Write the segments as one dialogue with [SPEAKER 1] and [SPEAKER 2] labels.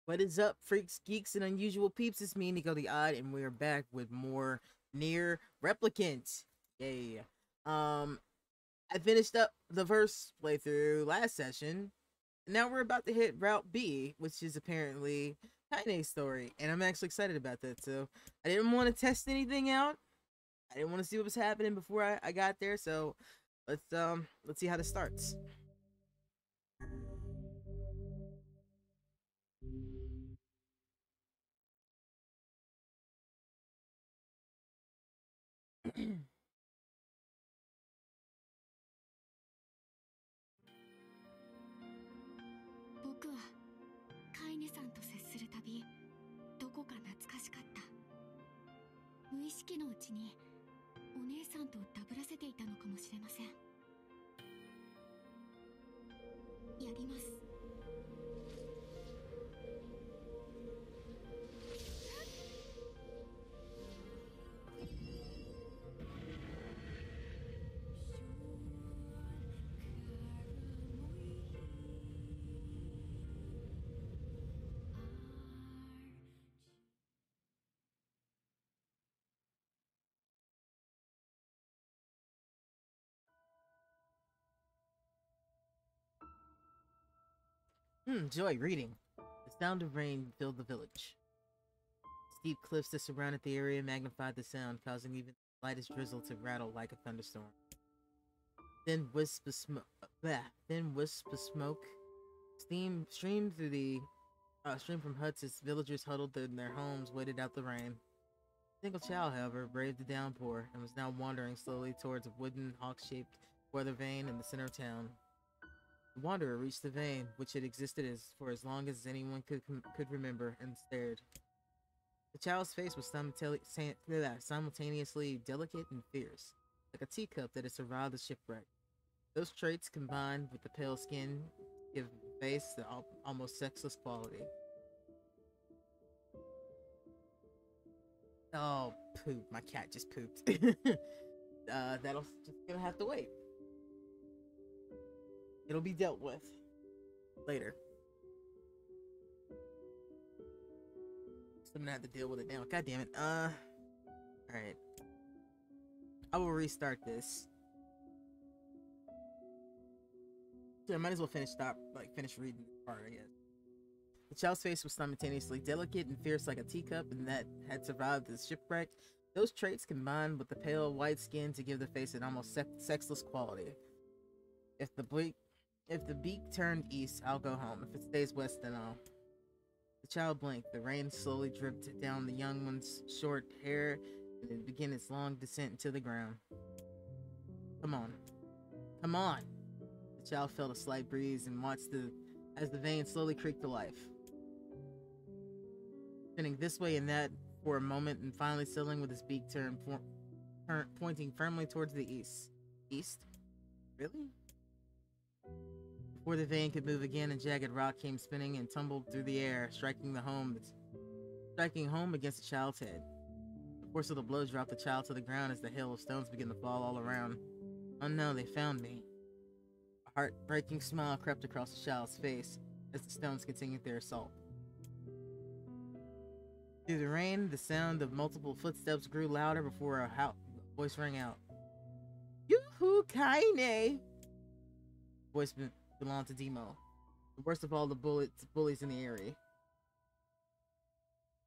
[SPEAKER 1] What is up, freaks, geeks, and unusual peeps? It's me, Nico the Odd, and we're back with more Nier Replicant. Yay. I finished up the first playthrough last session, and now we're about to hit Route B, which is apparently Kaine's story, and I'm actually excited about that, so I didn't want to test anything out. I didn't want to see what was happening before I got there, so let's see how this starts. Joy reading. The sound of rain filled the village. Steep cliffs that surrounded the area magnified the sound, causing even the lightest drizzle to rattle like a thunderstorm. Thin wisps of smoke steam streamed through the streamed from huts as villagers huddled in their homes, waited out the rain. A single child, however, braved the downpour and was now wandering slowly towards a wooden hawk-shaped weather vane in the center of town. The wanderer reached the vein, which had existed for as long as anyone could remember, and stared. The child's face was simultaneously delicate and fierce, like a teacup that had survived the shipwreck. Those traits, combined with the pale skin, give the face the almost sexless quality. Oh, poop. My cat just pooped. That'll just gonna have to wait. It'll be dealt with later. So I'm gonna have to deal with it now. God damn it. Alright. I will restart this. So I might as well finish reading the part, I guess. The child's face was simultaneously delicate and fierce like a teacup, and that had survived the shipwreck. Those traits combined with the pale white skin to give the face an almost sexless quality. If the beak turned east, I'll go home. If it stays west, then I'll. The child blinked. The rain slowly dripped down the young one's short hair, and it began its long descent into the ground. Come on. Come on! The child felt a slight breeze and watched as the vein slowly creaked to life. Spinning this way and that for a moment, and finally settling with his beak pointing firmly towards the east. East? Really? Before the vein could move again, a jagged rock came spinning and tumbled through the air, striking home against the child's head. The force of the blow dropped the child to the ground as the hail of stones began to fall all around. Oh no, they found me. A heart-breaking smile crept across the child's face as the stones continued their assault. Through the rain, the sound of multiple footsteps grew louder before a voice rang out. Yoo-hoo, Kaine! Voice belonged to Demo, the worst of all the bullies in the area.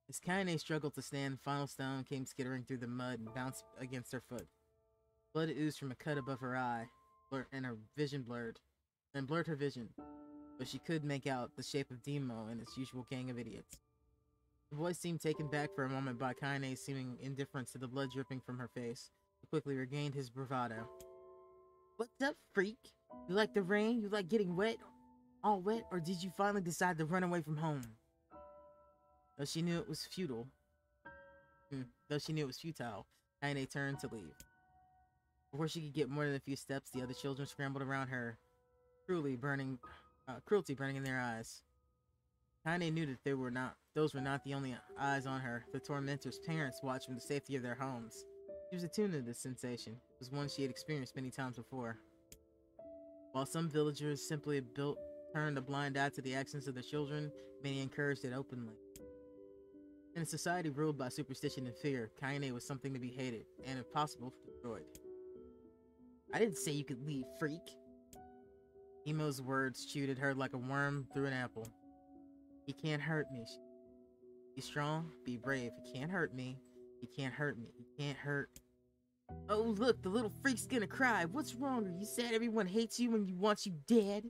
[SPEAKER 1] As Kaine struggled to stand, final stone came skittering through the mud and bounced against her foot. Blood oozed from a cut above her eye, and her vision blurred her vision, but she could make out the shape of Demo and its usual gang of idiots. The voice seemed taken back for a moment by Kaine's seeming indifference to the blood dripping from her face. He quickly regained his bravado. What's up, freak? You like the rain? You like getting wet? All wet? Or did you finally decide to run away from home? Though she knew it was futile, Kaine turned to leave. Before she could get more than a few steps, the other children scrambled around her, cruelty burning in their eyes. Kaine knew that those were not the only eyes on her. The tormentor's parents watched from the safety of their homes. She was attuned to this sensation. It was one she had experienced many times before. While some villagers simply turned a blind eye to the actions of their children, Many encouraged it openly. In a society ruled by superstition and fear, Kaine was something to be hated, and if possible, destroyed. I didn't say you could leave, freak. Emo's words chewed at her like a worm through an apple. He can't hurt me. Be strong, be brave. He can't hurt me. He can't hurt me. He can't hurt. Oh, look, the little freak's gonna cry. What's wrong? Are you sad everyone hates you and wants you dead?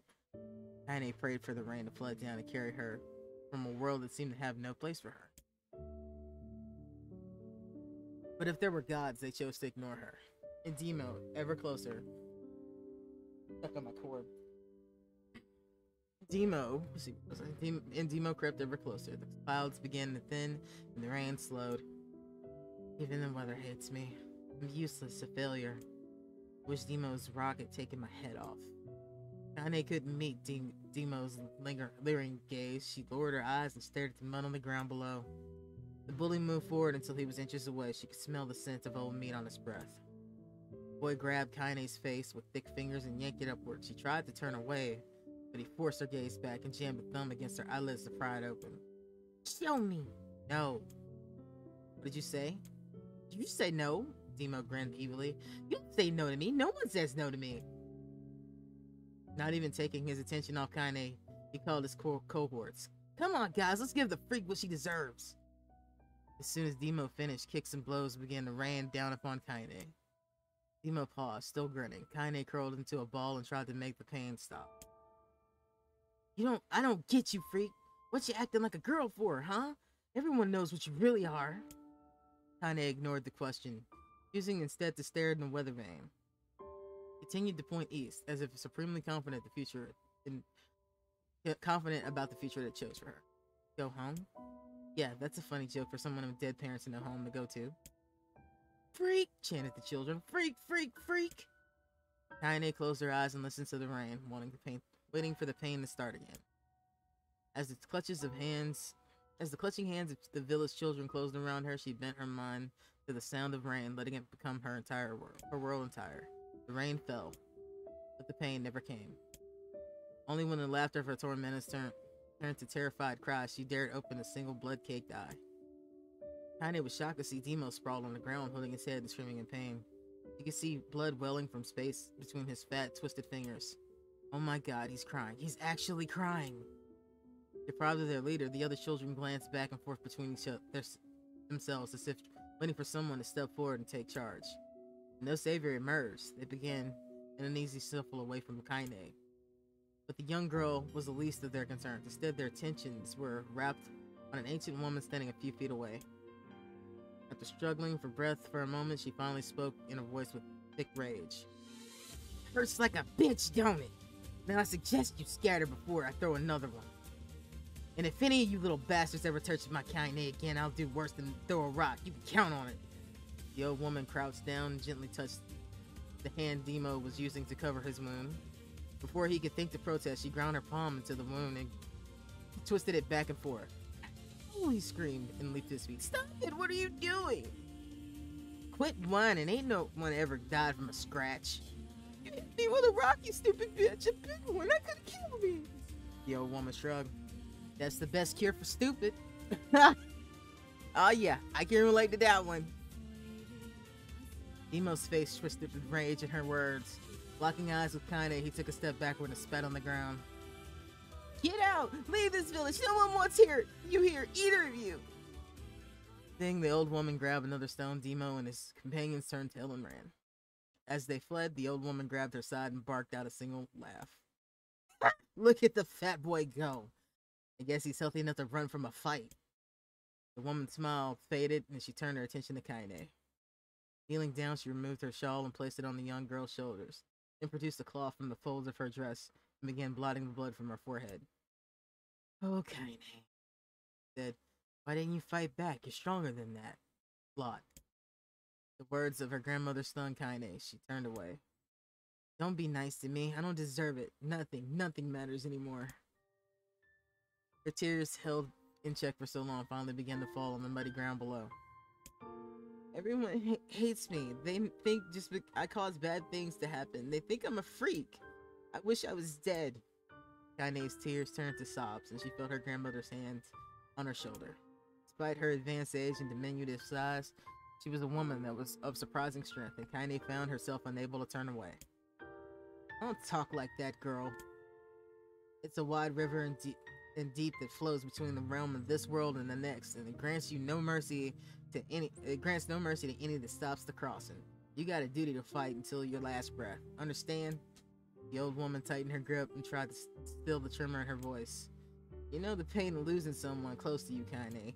[SPEAKER 1] Kaine prayed for the rain to flood down and carry her from a world that seemed to have no place for her. But if there were gods, they chose to ignore her. And Demo, ever closer, stuck on my cord. Demo crept ever closer. The clouds began to thin, and the rain slowed. Even the weather hates me. I'm useless, a failure. I wish Demo's rock had taken my head off. Kaine couldn't meet Demo's leering gaze. She lowered her eyes and stared at the mud on the ground below. The bully moved forward until he was inches away. She could smell the scent of old meat on his breath. The boy grabbed Kaine's face with thick fingers and yanked it upward. She tried to turn away, but he forced her gaze back and jammed a thumb against her eyelids to pry it open. Show me! No. What did you say? Did you say no? Demo grinned evilly. You don't say no to me. No one says no to me. Not even taking his attention off Kaine, he called his cohorts. Come on, guys, let's give the freak what she deserves. As soon as Demo finished, kicks and blows began to rain down upon Kaine. Demo paused, still grinning. Kaine curled into a ball and tried to make the pain stop. I don't get you, freak. What you acting like a girl for, huh? Everyone knows what you really are. Kaine ignored the question, choosing instead to stare in the weather vane. Continued to point east, as if supremely confident about the future that chose for her. Go home? Yeah, that's a funny joke for someone with dead parents in a home to go to. Freak! Chanted the children. Freak! Freak! Freak! Kaine closed her eyes and listened to the rain, waiting for the pain to start again. As the clutching hands of the village children closed around her, she bent her mind to the sound of rain, letting it become her entire world. Her world entire. The rain fell, but the pain never came. Only when the laughter of her tormentors turned to terrified cries, she dared open a single blood-caked eye. Kaine was shocked to see Demo sprawled on the ground, holding his head and screaming in pain. She could see blood welling from space between his fat, twisted fingers. Oh my god, he's crying. He's actually crying! Deprived of their leader, the other children glanced back and forth between themselves as if waiting for someone to step forward and take charge. No savior emerged. They began an uneasy shuffle away from Kaine. But the young girl was the least of their concerns. Instead, their attentions were wrapped on an ancient woman standing a few feet away. After struggling for breath for a moment, she finally spoke in a voice with thick rage. Hurts like a bitch, don't it? Then I suggest you scatter before I throw another one. And if any of you little bastards ever touch my Kaine again, I'll do worse than throw a rock. You can count on it. The old woman crouched down and gently touched the hand Demo was using to cover his wound. Before he could think to protest, she ground her palm into the wound and twisted it back and forth. Oh, he screamed and leaped to his feet. Stop it! What are you doing? Quit whining. Ain't no one ever died from a scratch. You hit me with a rock, you stupid bitch. A big one. That could kill me. The old woman shrugged. That's the best cure for stupid. Oh yeah, I can relate to that one. Demo's face twisted with rage at her words. Locking eyes with Kaine, he took a step backward and spat on the ground. Get out! Leave this village! No one wants you here! Either of you! Then the old woman grabbed another stone. Demo and his companions turned tail and ran. As they fled, the old woman grabbed her side and barked out a single laugh. Look at the fat boy go! I guess he's healthy enough to run from a fight. The woman's smile faded, and she turned her attention to Kaine. Kneeling down, she removed her shawl and placed it on the young girl's shoulders, then produced a cloth from the folds of her dress and began blotting the blood from her forehead. Oh, Kaine, said, why didn't you fight back? You're stronger than that. Blot. The words of her grandmother stung Kaine. She turned away. Don't be nice to me. I don't deserve it. Nothing matters anymore. Her tears, held in check for so long, finally began to fall on the muddy ground below. Everyone hates me. They think I cause bad things to happen. They think I'm a freak. I wish I was dead. Kaine's tears turned to sobs, and she felt her grandmother's hand on her shoulder. Despite her advanced age and diminutive size, she was a woman that was of surprising strength, and Kaine found herself unable to turn away. Don't talk like that, girl. It's a wide river and deep that flows between the realm of this world and the next, and it grants no mercy to any that stops the crossing. You got a duty to fight until your last breath. Understand? The old woman tightened her grip and tried to still the tremor in her voice. You know the pain of losing someone close to you, Kaine.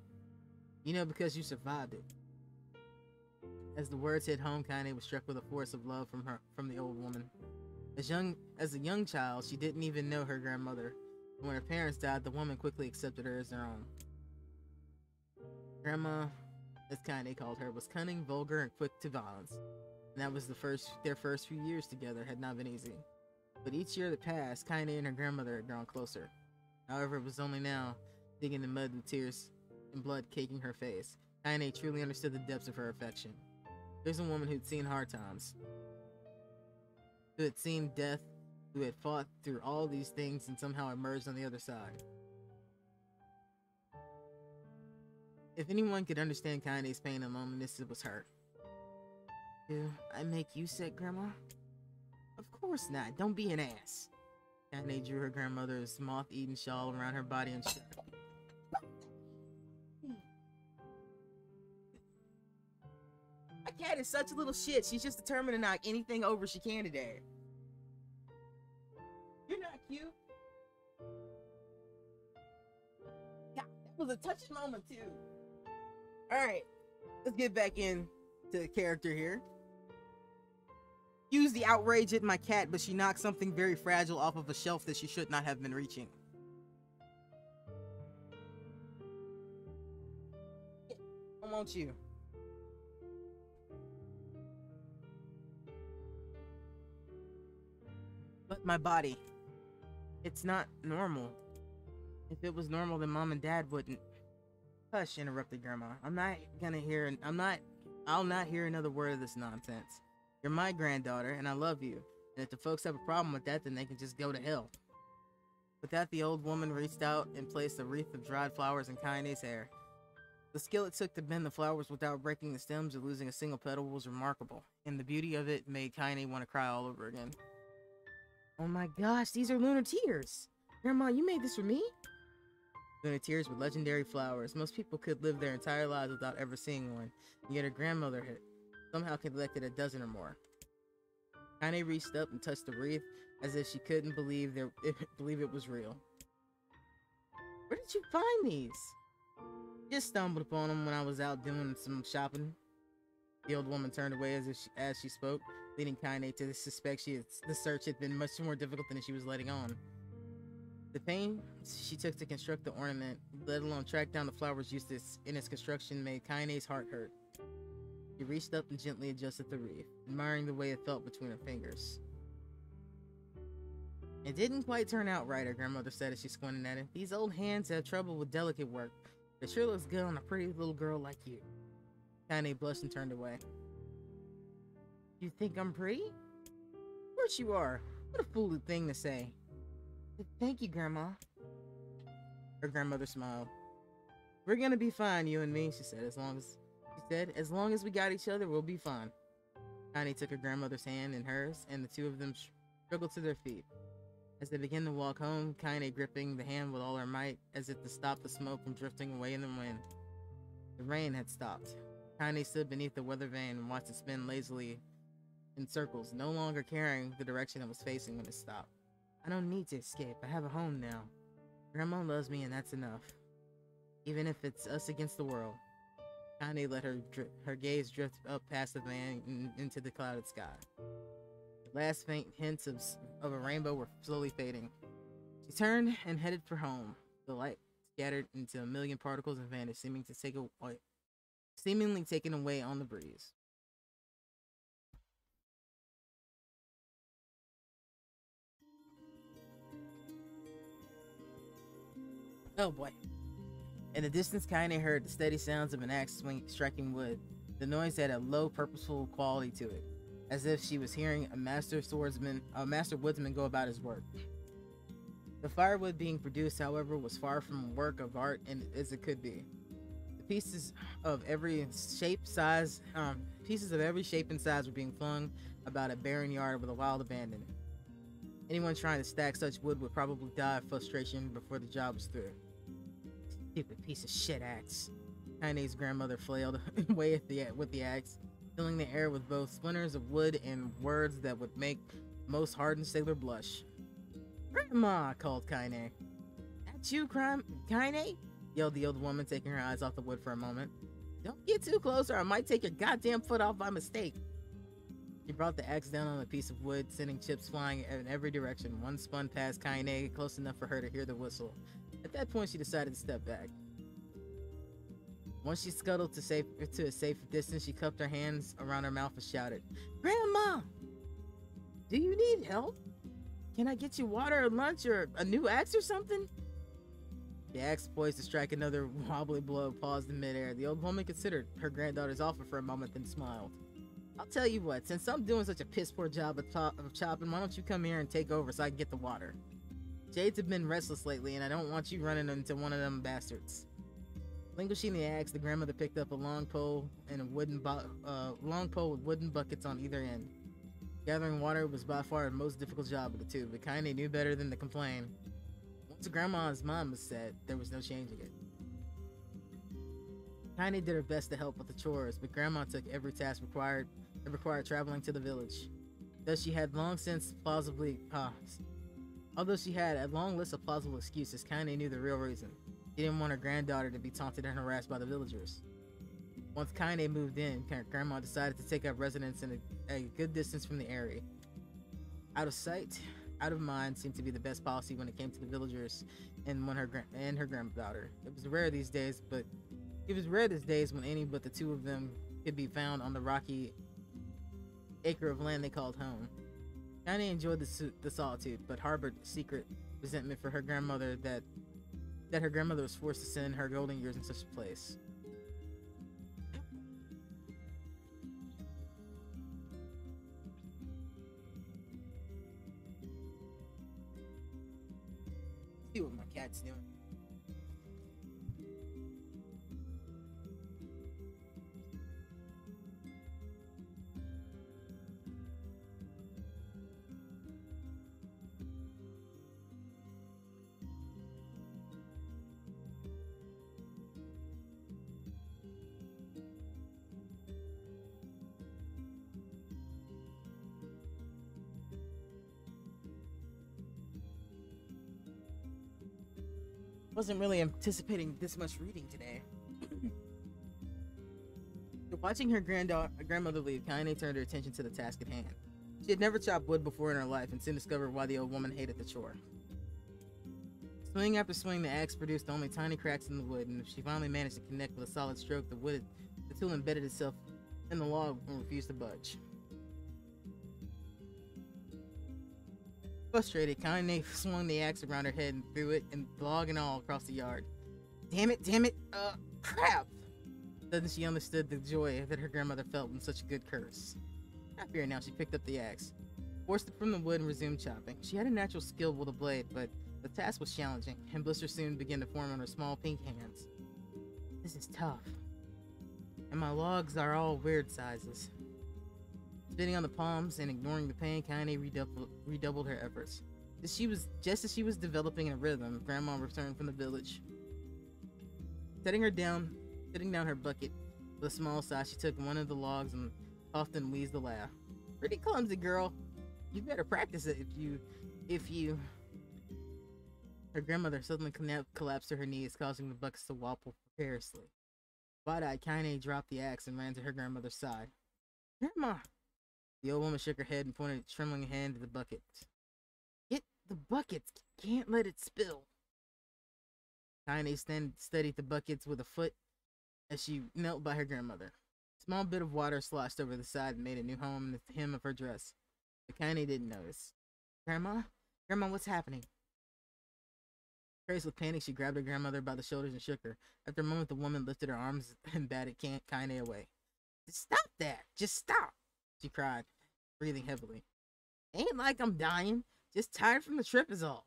[SPEAKER 1] You know because you survived it. As the words hit home, Kaine was struck with a force of love from the old woman. As a young child, she didn't even know her grandmother. When her parents died, the woman quickly accepted her as their own. Grandma, as Kaine called her, was cunning, vulgar, and quick to violence. And that was their first few years together had not been easy. But each year that passed, Kaine and her grandmother had grown closer. However, it was only now, digging in mud with tears and blood caking her face, Kaine truly understood the depths of her affection. There's a woman who'd seen hard times, who had seen death, who had fought through all these things and somehow emerged on the other side. If anyone could understand Kaine's pain and loneliness, it was her. Do I make you sick, Grandma? Of course not. Don't be an ass. Kaine drew her grandmother's moth-eaten shawl around her body and shut. My cat is such a little shit. She's just determined to knock anything over she can today. You're not cute. God, that was a touching moment too. Alright, let's get back into the character here. Use the outrage at my cat, but she knocked something very fragile off of a shelf that she should not have been reaching. I want you. But my body, it's not normal. If it was normal, then Mom and Dad wouldn't. Hush, interrupted Grandma. I'll not hear another word of this nonsense. You're my granddaughter, and I love you. And if the folks have a problem with that, then they can just go to hell. With that, the old woman reached out and placed a wreath of dried flowers in Kaine's hair. The skill it took to bend the flowers without breaking the stems or losing a single petal was remarkable, and the beauty of it made Kaine want to cry all over again. Oh my gosh, these are lunar tears! Grandma, you made this for me? Lunar tears were legendary flowers. Most people could live their entire lives without ever seeing one, and yet her grandmother had somehow collected a dozen or more. Kaine reached up and touched the wreath as if she couldn't believe it was real. Where did you find these? Just stumbled upon them when I was out doing some shopping. The old woman turned away as she spoke, leading Kaine to suspect the search had been much more difficult than she was letting on. The pain she took to construct the ornament, let alone track down the flowers used in its construction, made Kaine's heart hurt. She reached up and gently adjusted the wreath, admiring the way it felt between her fingers. It didn't quite turn out right, her grandmother said as she squinted at it. These old hands have trouble with delicate work. It sure looks good on a pretty little girl like you. Kaine blushed and turned away. You think I'm pretty? Of course you are. What a foolish thing to say. Thank you, Grandma. Her grandmother smiled. We're gonna be fine, you and me, she said. As long as we got each other, we'll be fine. Kaine took her grandmother's hand in hers, and the two of them struggled to their feet. As they began to walk home, Kaine gripping the hand with all her might, as if to stop the smoke from drifting away in the wind. The rain had stopped. Kaine stood beneath the weather vane and watched it spin lazily in circles, no longer caring the direction it was facing when it stopped. I don't need to escape. I have a home now. Grandma loves me, and that's enough. Even if it's us against the world. Kaine let her gaze drift up past the van and into the clouded sky. The last faint hints of a rainbow were slowly fading. She turned and headed for home. The light scattered into a million particles and vanished, seemingly taken away on the breeze. Oh boy. In the distance, Kaine heard the steady sounds of an axe striking wood. The noise had a low, purposeful quality to it, as if she was hearing a master woodsman go about his work. The firewood being produced, however, was far from a work of art and as it could be. The pieces of every shape and size were being flung about a barren yard with a wild abandon. Anyone trying to stack such wood would probably die of frustration before the job was through. Stupid piece of shit axe. Kaine's grandmother flailed away with the axe, filling the air with both splinters of wood and words that would make most hardened sailor blush. "Grandma!" called Kaine. "That's you, Kaine?" yelled the old woman, taking her eyes off the wood for a moment. "Don't get too close or I might take your goddamn foot off by mistake." She brought the axe down on a piece of wood, sending chips flying in every direction. One spun past Kaine, close enough for her to hear the whistle. At that point, she decided to step back. Once she scuttled to a safe distance, she cupped her hands around her mouth and shouted, "Grandma! Do you need help? Can I get you water or lunch or a new axe or something?" The axe, poised to strike another wobbly blow, paused in midair. The old woman considered her granddaughter's offer for a moment, then smiled. "I'll tell you what, since I'm doing such a piss-poor job of chopping, why don't you come here and take over so I can get the water? Jades have been restless lately, and I don't want you running into one of them bastards." Relinquishing the axe, the grandmother picked up a long pole with wooden buckets on either end. Gathering water was by far the most difficult job of the two, but Kaine knew better than to complain. Once Grandma's mom was set, there was no changing it. Kaine did her best to help with the chores, but Grandma took every task required traveling to the village. Although she had a long list of plausible excuses, Kaine knew the real reason. She didn't want her granddaughter to be taunted and harassed by the villagers. Once Kaine moved in, Grandma decided to take up residence in a good distance from the area. Out of sight, out of mind seemed to be the best policy when it came to the villagers and her granddaughter. It was rare these days when any but the two of them could be found on the rocky acre of land they called home. Kaine enjoyed the solitude, but harbored secret resentment for her grandmother that her grandmother was forced to send her golden years in such a place. Let's see what my cat's doing. Wasn't really anticipating this much reading today. Watching her grandmother leave, Kaine turned her attention to the task at hand. She had never chopped wood before in her life and soon discovered why the old woman hated the chore. Swing after swing, the axe produced only tiny cracks in the wood, and if she finally managed to connect with a solid stroke, the tool embedded itself in the log and refused to budge. Frustrated, Kaine swung the axe around her head and threw it, and log and all, across the yard. Damn it, crap! Suddenly she understood the joy that her grandmother felt in such a good curse. Happier now, she picked up the axe, forced it from the wood, and resumed chopping. She had a natural skill with a blade, but the task was challenging, and blisters soon began to form on her small pink hands. This is tough, and my logs are all weird sizes. Spitting on the palms and ignoring the pain, Kaine redoubled her efforts. Just as she was developing a rhythm, Grandma returned from the village. Setting down her bucket with a small sigh, she took one of the logs and puffed and wheezed a laugh. Pretty clumsy, girl. You better practice it if you... Her grandmother suddenly collapsed to her knees, causing the buckets to wobble precariously. Wide-eyed, Kaine dropped the axe and ran to her grandmother's side. Grandma! The old woman shook her head and pointed a trembling hand to the bucket. Get the buckets! Can't let it spill! Kaine steadied the buckets with a foot as she knelt by her grandmother. A small bit of water sloshed over the side and made a new home in the hem of her dress. But Kaine didn't notice. Grandma? Grandma, what's happening? Crazed with panic, she grabbed her grandmother by the shoulders and shook her. After a moment, the woman lifted her arms and batted Kaine away. Stop that! Just stop! She cried, breathing heavily. Ain't like I'm dying. Just tired from the trip is all.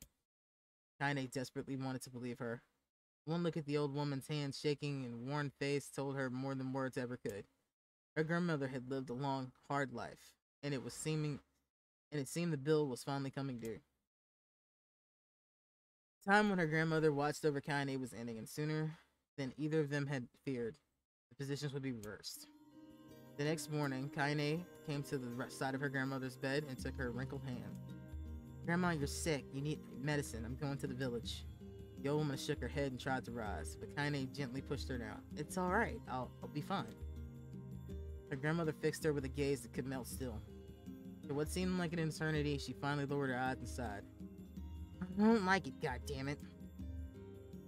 [SPEAKER 1] Kaine desperately wanted to believe her. One look at the old woman's hands shaking and worn face told her more than words ever could. Her grandmother had lived a long, hard life, and it seemed the bill was finally coming due. The time when her grandmother watched over Kaine was ending, and sooner than either of them had feared, the positions would be reversed. The next morning, Kaine came to the side of her grandmother's bed and took her wrinkled hand. "Grandma, you're sick. You need medicine. I'm going to the village." The old woman shook her head and tried to rise, but Kaine gently pushed her down. "It's all right. I'll be fine." Her grandmother fixed her with a gaze that could melt steel. For what seemed like an eternity, she finally lowered her eyes and sighed. "I don't like it, goddammit.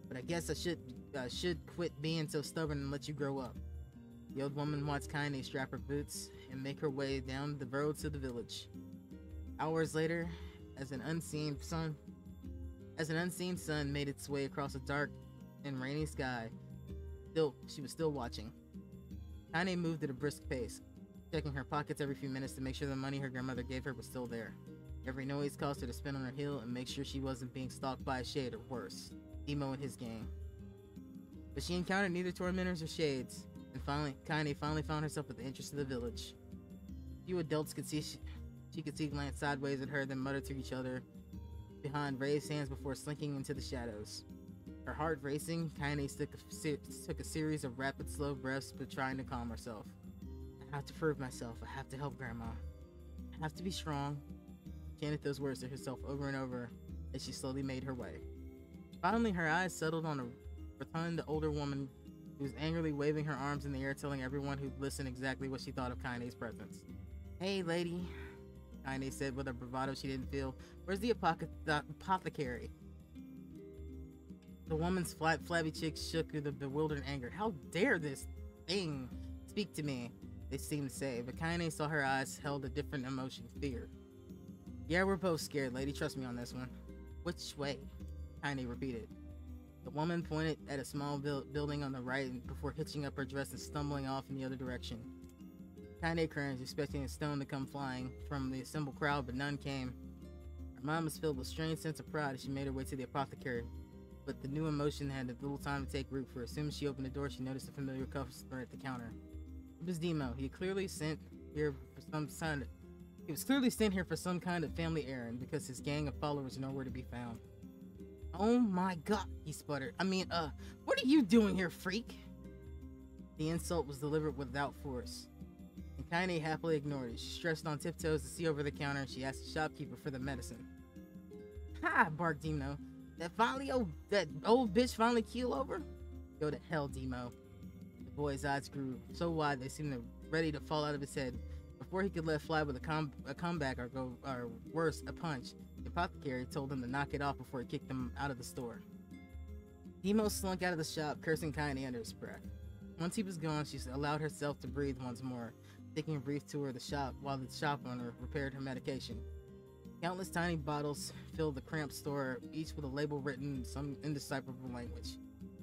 [SPEAKER 1] But I guess I should quit being so stubborn and let you grow up." The old woman watched Kaine strap her boots and make her way down the road to the village. Hours later, as an unseen sun made its way across a dark and rainy sky, she was still watching. Kaine moved at a brisk pace, checking her pockets every few minutes to make sure the money her grandmother gave her was still there. Every noise caused her to spin on her heel and make sure she wasn't being stalked by a shade or worse, Emo and his gang. But she encountered neither tormentors or shades, and Kaine finally found herself at the entrance of the village. Few adults could see she could see glance sideways at her, then mutter to each other behind raised hands before slinking into the shadows. Her heart racing, Kaine took a series of rapid, slow breaths, but trying to calm herself. "I have to prove myself. I have to help Grandma. I have to be strong." She chanted those words to herself over and over as she slowly made her way. Finally, her eyes settled on a rotund older woman who was angrily waving her arms in the air, telling everyone who'd listened exactly what she thought of Kaine's presence. "Hey, lady," Kaine said with a bravado she didn't feel. "Where's the apothecary?" The woman's flabby cheeks shook with a bewildered anger. "How dare this thing speak to me?" they seemed to say, but Kaine saw her eyes held a different emotion, fear. "Yeah, we're both scared, lady. Trust me on this one." "Which way?" Kaine repeated. The woman pointed at a small building on the right before hitching up her dress and stumbling off in the other direction. Kaine cringed, expecting a stone to come flying from the assembled crowd, but none came. Her mind was filled with a strange sense of pride as she made her way to the apothecary, but the new emotion had little time to take root, for as soon as she opened the door, she noticed a familiar customer at the counter. It was Demo. He was clearly sent here for some kind of family errand, because his gang of followers are nowhere to be found. "Oh my god," he sputtered. What are you doing here, freak?" The insult was delivered without force, and Kaine happily ignored it. She stretched on tiptoes to see over the counter, and she asked the shopkeeper for the medicine. "Ha!" barked Demo. That old bitch finally keel over?" "Go to hell, Demo." The boy's eyes grew so wide they seemed ready to fall out of his head. Before he could let fly with a comeback or worse, a punch, the apothecary told him to knock it off before he kicked him out of the store. Demo slunk out of the shop, cursing Kaine under his breath. Once he was gone, she allowed herself to breathe once more, taking a brief tour of the shop while the shop owner repaired her medication. Countless tiny bottles filled the cramped store, each with a label written in some indecipherable language.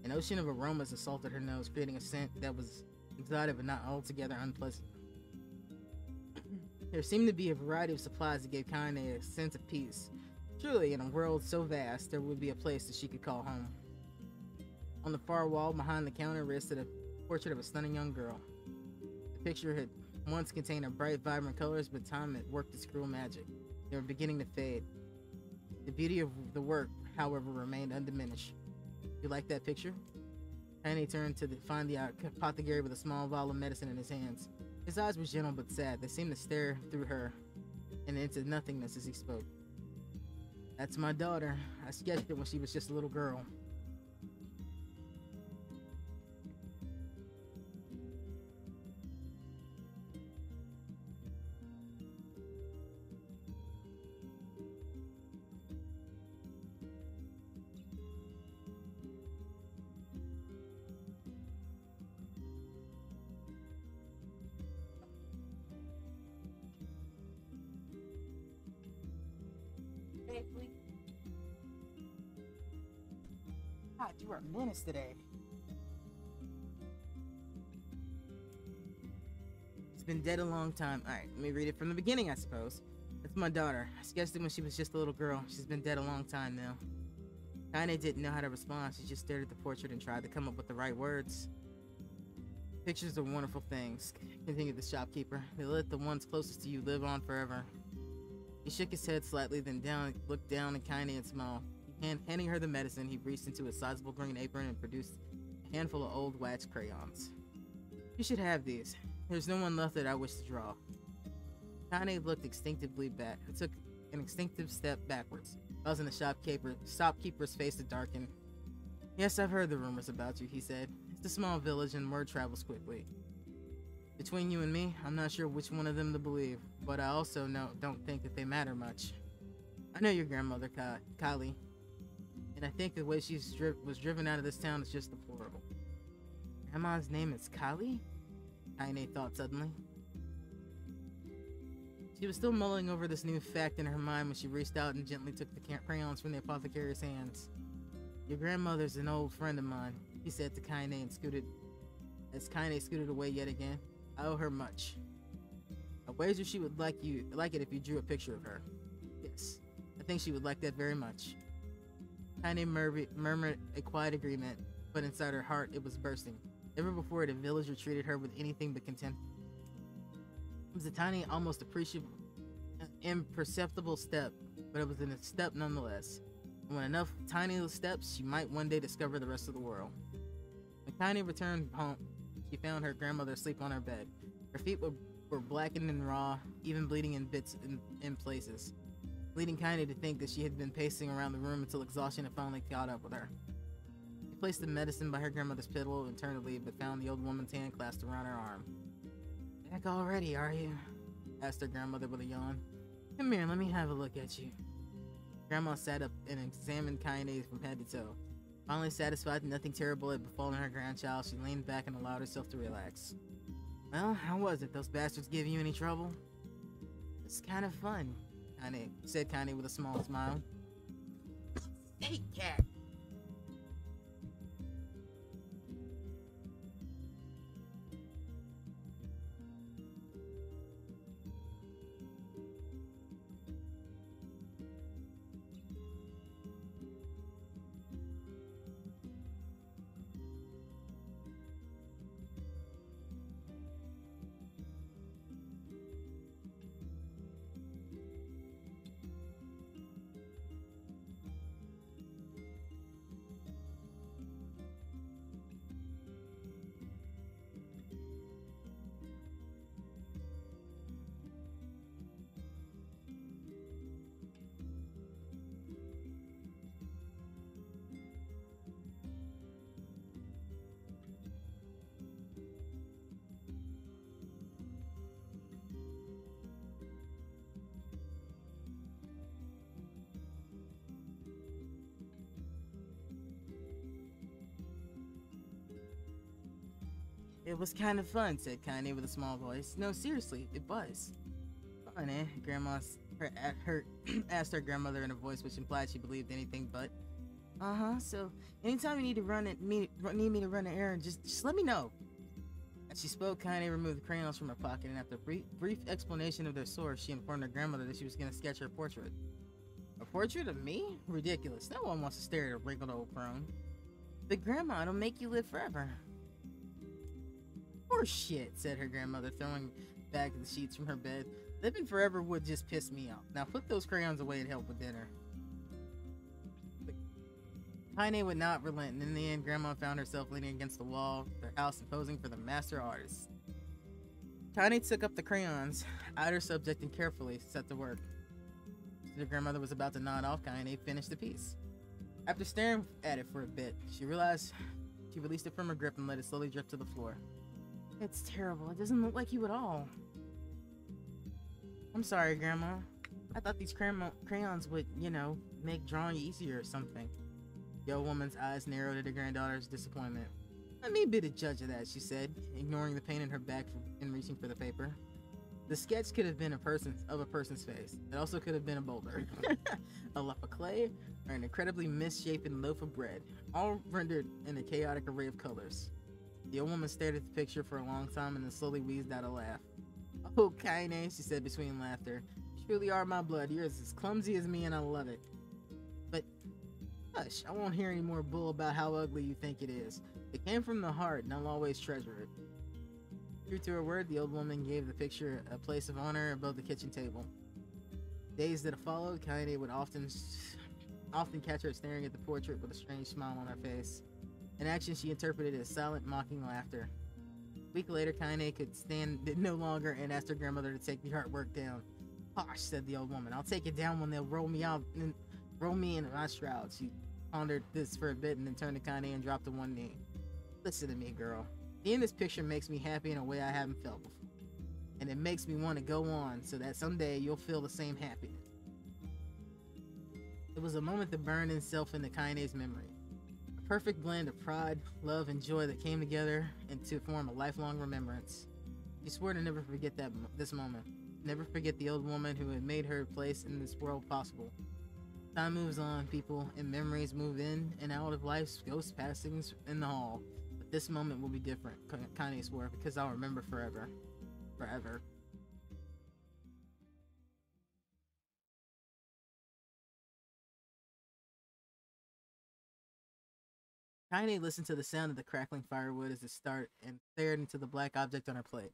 [SPEAKER 1] An ocean of aromas assaulted her nose, creating a scent that was exotic but not altogether unpleasant. There seemed to be a variety of supplies that gave Kaine a sense of peace. Truly, in a world so vast, there would be a place that she could call home. On the far wall behind the counter rested a portrait of a stunning young girl. The picture had once contained a bright, vibrant colors, but time had worked its cruel magic. They were beginning to fade. The beauty of the work, however, remained undiminished. "You like that picture?" Kaine turned to find the apothecary with a small vial of medicine in his hands. His eyes were gentle but sad. They seemed to stare through her and into nothingness as he spoke. "That's my daughter. I sketched it when she was just a little girl." God, you are a menace today. "She's been dead a long time." Alright, let me read it from the beginning, I suppose. "That's my daughter. I sketched it when she was just a little girl. She's been dead a long time now." Kaine didn't know how to respond. She just stared at the portrait and tried to come up with the right words. Pictures are wonderful things, continued the shopkeeper. They let the ones closest to you live on forever. He shook his head slightly, then looked down at Kaine and smiled. Handing her the medicine, he reached into his sizable green apron and produced a handful of old wax crayons. You should have these. There's no one left that I wish to draw. Kaine looked instinctively back. It took an instinctive step backwards, causing the shopkeeper's face to darken. Yes, I've heard the rumors about you, he said. It's a small village and word travels quickly. Between you and me, I'm not sure which one of them to believe, but I also don't think that they matter much. I know your grandmother, Kaine, and I think the way she was driven out of this town is just deplorable. Grandma's name is Kaine? Kaine thought suddenly. She was still mulling over this new fact in her mind when she reached out and gently took the crayons from the apothecary's hands. Your grandmother's an old friend of mine, he said to Kaine as Kaine scooted away yet again. I owe her much. I wager she would like it if you drew a picture of her. Yes, I think she would like that very much. Kaine murmured a quiet agreement, but inside her heart it was bursting. Never before had a villager treated her with anything but contempt. It was a tiny, almost appreciable, imperceptible step, but it was a step nonetheless. And with enough tiny little steps, she might one day discover the rest of the world. When Kaine returned home, she found her grandmother asleep on her bed. Her feet were blackened and raw, even bleeding in bits in places, leading Kaine to think that she had been pacing around the room until exhaustion had finally caught up with her. She placed the medicine by her grandmother's pillow and turned to leave, but found the old woman's hand clasped around her arm. Back already, are you? Asked her grandmother with a yawn. Come here, let me have a look at you. Grandma sat up and examined Kaine from head to toe. Finally satisfied that nothing terrible had befallen her grandchild, she leaned back and allowed herself to relax. Well, how was it? Those bastards give you any trouble? It's kind of fun, said Kaine with a small smile. Hey, cat! It was kind of fun, said Kaine with a small voice. No, seriously, it was. Fun, eh? Asked her grandmother in a voice which implied she believed anything but. So anytime you need me to run an errand, just let me know. As she spoke, Kaine removed the crayons from her pocket, and after a brief explanation of their source, she informed her grandmother that she was going to sketch her portrait. A portrait of me? Ridiculous. No one wants to stare at a wrinkled old crone. But Grandma, it'll make you live forever. Poor shit, said her grandmother, throwing back the sheets from her bed. Living forever would just piss me off. Now put those crayons away and help with dinner. Kaine would not relent, and in the end, Grandma found herself leaning against the wall, their house and posing for the master artist. Kaine took up the crayons, eyed her subject, and carefully set to work. Her grandmother was about to nod off. Kaine finished the piece. After staring at it for a bit, she realized she released it from her grip and let it slowly drip to the floor. It's terrible. It doesn't look like you at all. I'm sorry, Grandma. I thought these crayons would, make drawing easier or something. The old woman's eyes narrowed at her granddaughter's disappointment. Let me be the judge of that, she said, ignoring the pain in her back and reaching for the paper. The sketch could have been a person's face. It also could have been a boulder, a lump of clay, or an incredibly misshapen loaf of bread, all rendered in a chaotic array of colors. The old woman stared at the picture for a long time and then slowly wheezed out a laugh. Oh, Kaine, she said between laughter. You truly are my blood. You're as clumsy as me and I love it. But Hush, I won't hear any more bull about how ugly you think it is. It came from the heart, and I'll always treasure it. True to her word, the old woman gave the picture a place of honor above the kitchen table. Days that followed, Kaine would often catch her staring at the portrait with a strange smile on her face. An action she interpreted as silent, mocking laughter. A week later, Kaine could stand it no longer and asked her grandmother to take the artwork down. Posh, said the old woman. I'll take it down when they'll roll me in my shroud. She pondered this for a bit and then turned to Kaine and dropped to one knee. Listen to me, girl. Seeing this picture makes me happy in a way I haven't felt before. And it makes me want to go on so that someday you'll feel the same happiness. It was a moment that burned itself into Kaine's memory. A perfect blend of pride, love, and joy that came together and to form a lifelong remembrance. She swore to never forget this moment. Never forget the old woman who had made her place in this world possible. Time moves on, people, and memories move in and out of life's ghost passings in the hall. But this moment will be different, Kaine swore, because I'll remember forever. Forever. Kaine listened to the sound of the crackling firewood as it started and stared into the black object on her plate.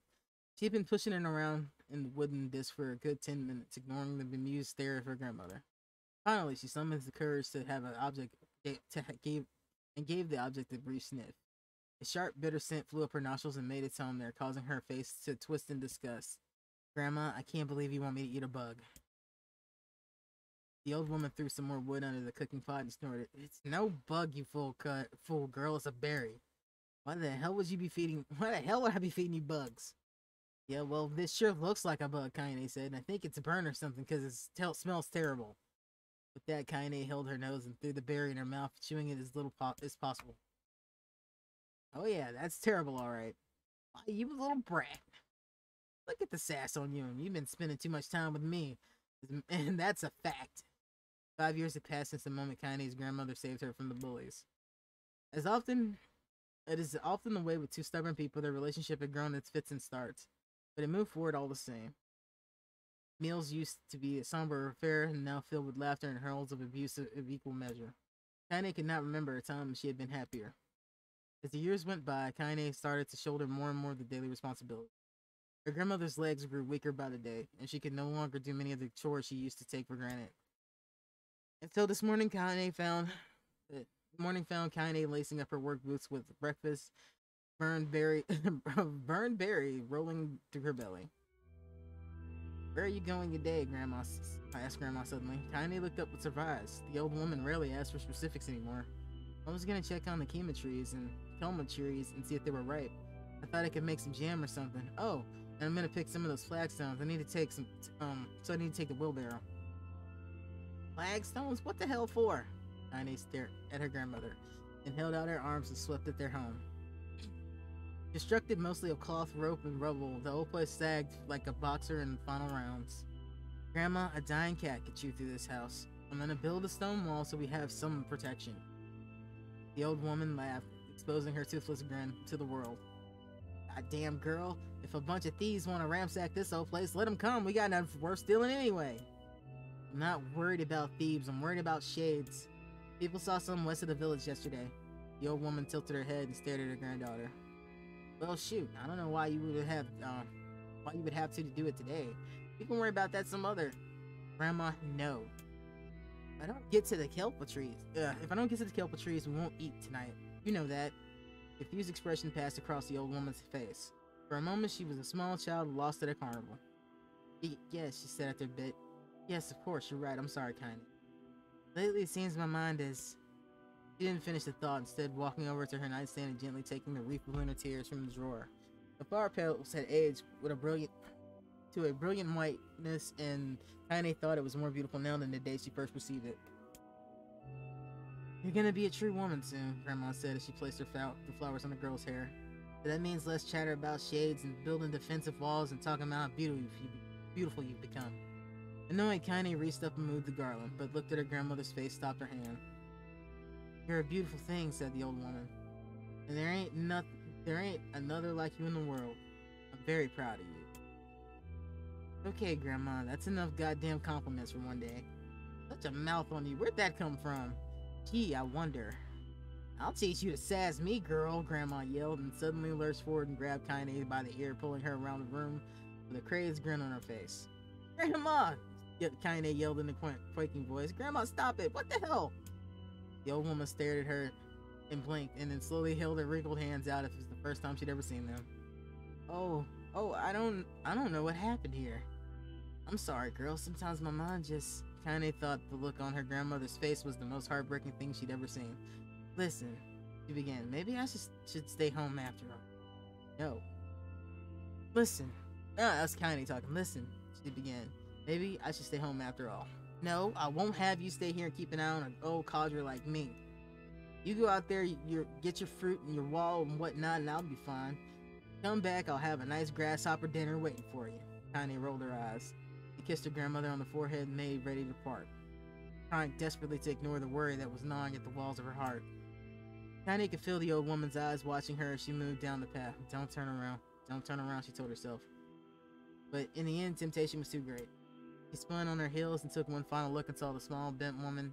[SPEAKER 1] She had been pushing it around in the wooden disc for a good 10 minutes, ignoring the bemused stare of her grandmother. Finally, she summoned the courage to have an object gave the object a brief sniff. A sharp, bitter scent flew up her nostrils and made its home there, causing her face to twist in disgust. Grandma, I can't believe you want me to eat a bug. The old woman threw some more wood under the cooking pot and snorted. It's no bug, you fool girl, it's a berry. Why the hell would I be feeding you bugs? Yeah, well, this sure looks like a bug, Kaine said, and I think it's a burn or something because it smells terrible. With that, Kaine held her nose and threw the berry in her mouth, chewing it as little as possible. Oh yeah, that's terrible, alright. Why, you little brat. Look at the sass on you, and you've been spending too much time with me. And that's a fact. 5 years had passed since the moment Kaine's grandmother saved her from the bullies. It is often the way with two stubborn people, their relationship had grown its fits and starts, but it moved forward all the same. Meals used to be a somber affair and now filled with laughter and hurls of abuse of equal measure. Kaine could not remember a time she had been happier. As the years went by, Kaine started to shoulder more and more of the daily responsibility. Her grandmother's legs grew weaker by the day, and she could no longer do many of the chores she used to take for granted. Until this morning, Kaine found Kaine lacing up her work boots with breakfast, burned berry rolling through her belly. Where are you going today, Grandma? I asked Grandma suddenly. Kaine looked up with surprise. The old woman rarely asked for specifics anymore. I was gonna check on the Kelma trees and see if they were ripe. I thought I could make some jam or something. Oh, and I'm gonna pick some of those flagstones. I need to take the wheelbarrow. Flagstones? What the hell for? Kaine stared at her grandmother and held out her arms and swept at their home. Constructed mostly of cloth, rope, and rubble, the old place sagged like a boxer in the final rounds. Grandma, a dying cat could chew through this house. I'm gonna build a stone wall so we have some protection. The old woman laughed, exposing her toothless grin to the world. Goddamn girl, if a bunch of thieves want to ransack this old place, let them come. We got nothing worth stealing anyway. I'm not worried about thieves, I'm worried about shades. People saw some west of the village yesterday. The old woman tilted her head and stared at her granddaughter. Well, shoot, I don't know why you would have to do it today. We can worry about that some other. Grandma, no. If I don't get to the kelpa trees, we won't eat tonight. You know that. A confused expression passed across the old woman's face. For a moment, she was a small child lost at a carnival. Yes, she said after a bit. Yes, of course, you're right. I'm sorry, Kaine. Lately, it seems my mind is... She didn't finish the thought, instead walking over to her nightstand and gently taking the wreath of lunar tears from the drawer. The flower petals had aged with a brilliant whiteness, and Kaine thought it was more beautiful now than the day she first received it. You're gonna be a true woman soon, Grandma said as she placed the flowers on the girl's hair. But that means less chatter about shades and building defensive walls and talking about how beautiful you've become. Annoyed, Kaine reached up and moved the garland, but looked at her grandmother's face, stopped her hand. You're a beautiful thing, said the old woman. And there ain't another like you in the world. I'm very proud of you. Okay, Grandma, that's enough goddamn compliments for one day. Such a mouth on you. Where'd that come from? Gee, I wonder. I'll teach you to sass me, girl, Grandma yelled, and suddenly lurched forward and grabbed Kaine by the ear, pulling her around the room with a crazed grin on her face. Grandma! Kaine yelled in a quaking voice. Grandma, stop it! What the hell? The old woman stared at her and blinked, and then slowly held her wrinkled hands out as if it was the first time she'd ever seen them. Oh, I don't know what happened here. I'm sorry, girl. Sometimes my mind just... Kaine thought the look on her grandmother's face was the most heartbreaking thing she'd ever seen. Listen, she began. Maybe I should stay home after all. No. Listen. That's Kaine talking. Listen, she began. Maybe I should stay home after all. No, I won't have you stay here and keep an eye on an old codger like me. You go out there, get your fruit and your wall and whatnot, and I'll be fine. Come back, I'll have a nice grasshopper dinner waiting for you. Kaine rolled her eyes. She kissed her grandmother on the forehead and made ready to part, trying desperately to ignore the worry that was gnawing at the walls of her heart. Kaine could feel the old woman's eyes watching her as she moved down the path. Don't turn around. Don't turn around, she told herself. But in the end, temptation was too great. She spun on her heels and took one final look and saw the small, bent woman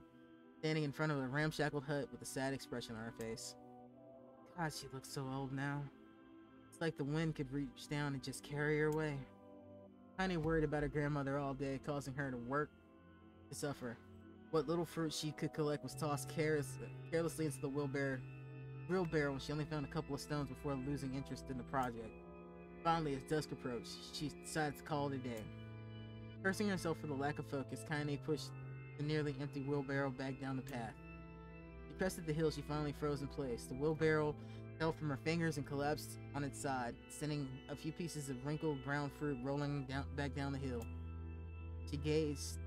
[SPEAKER 1] standing in front of a ramshackle hut with a sad expression on her face. God, she looks so old now. It's like the wind could reach down and just carry her away. Kaine worried about her grandmother all day, causing her to work to suffer. What little fruit she could collect was tossed carelessly into the wheelbarrow when she only found a couple of stones before losing interest in the project. Finally, as dusk approached, she decided to call it a day. Cursing herself for the lack of focus, Kaine pushed the nearly empty wheelbarrow back down the path. She crested the hill. She finally froze in place. The wheelbarrow fell from her fingers and collapsed on its side, sending a few pieces of wrinkled brown fruit rolling back down the hill. She gazed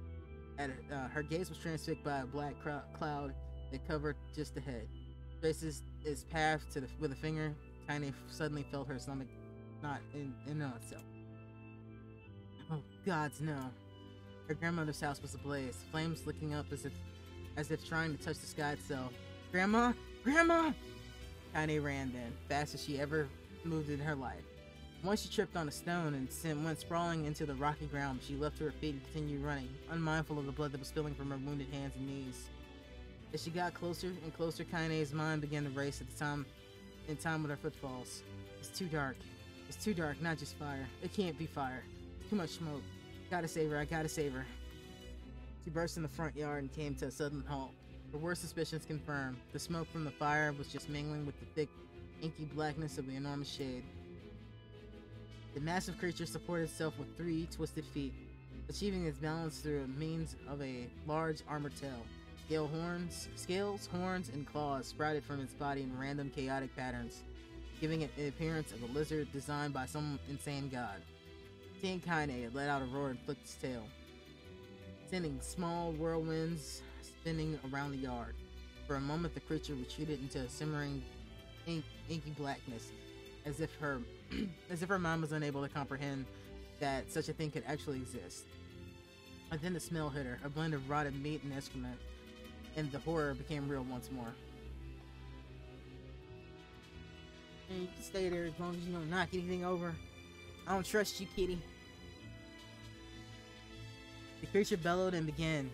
[SPEAKER 1] at her gaze was transfixed by a black cloud that covered just ahead. Traces its path with a finger. Kaine suddenly felt her stomach knot in itself. Oh, gods, no. Her grandmother's house was ablaze, flames licking up as if trying to touch the sky itself. Grandma! Grandma! Kaine ran then, fast as she ever moved in her life. Once she tripped on a stone and went sprawling into the rocky ground. She leapt to her feet and continued running, unmindful of the blood that was spilling from her wounded hands and knees. As she got closer and closer, Kaine's mind began to race in time with her footfalls. It's too dark. It's too dark, not just fire. It can't be fire. Too much smoke. Gotta save her, I gotta save her. She burst in the front yard and came to a sudden halt. Her worst suspicions confirmed. The smoke from the fire was just mingling with the thick, inky blackness of the enormous shade. The massive creature supported itself with 3 twisted feet, achieving its balance through means of a large armored tail. Scales, horns, and claws sprouted from its body in random chaotic patterns, giving it the appearance of a lizard designed by some insane god. Seeing Kaine, it let out a roar and flicked its tail, sending small whirlwinds spinning around the yard. For a moment, the creature retreated into a simmering, inky blackness, as if her mind was unable to comprehend that such a thing could actually exist. And then the smell hit her, a blend of rotted meat and excrement, and the horror became real once more. And you can stay there as long as you don't knock anything over. I don't trust you, kitty. The creature bellowed again,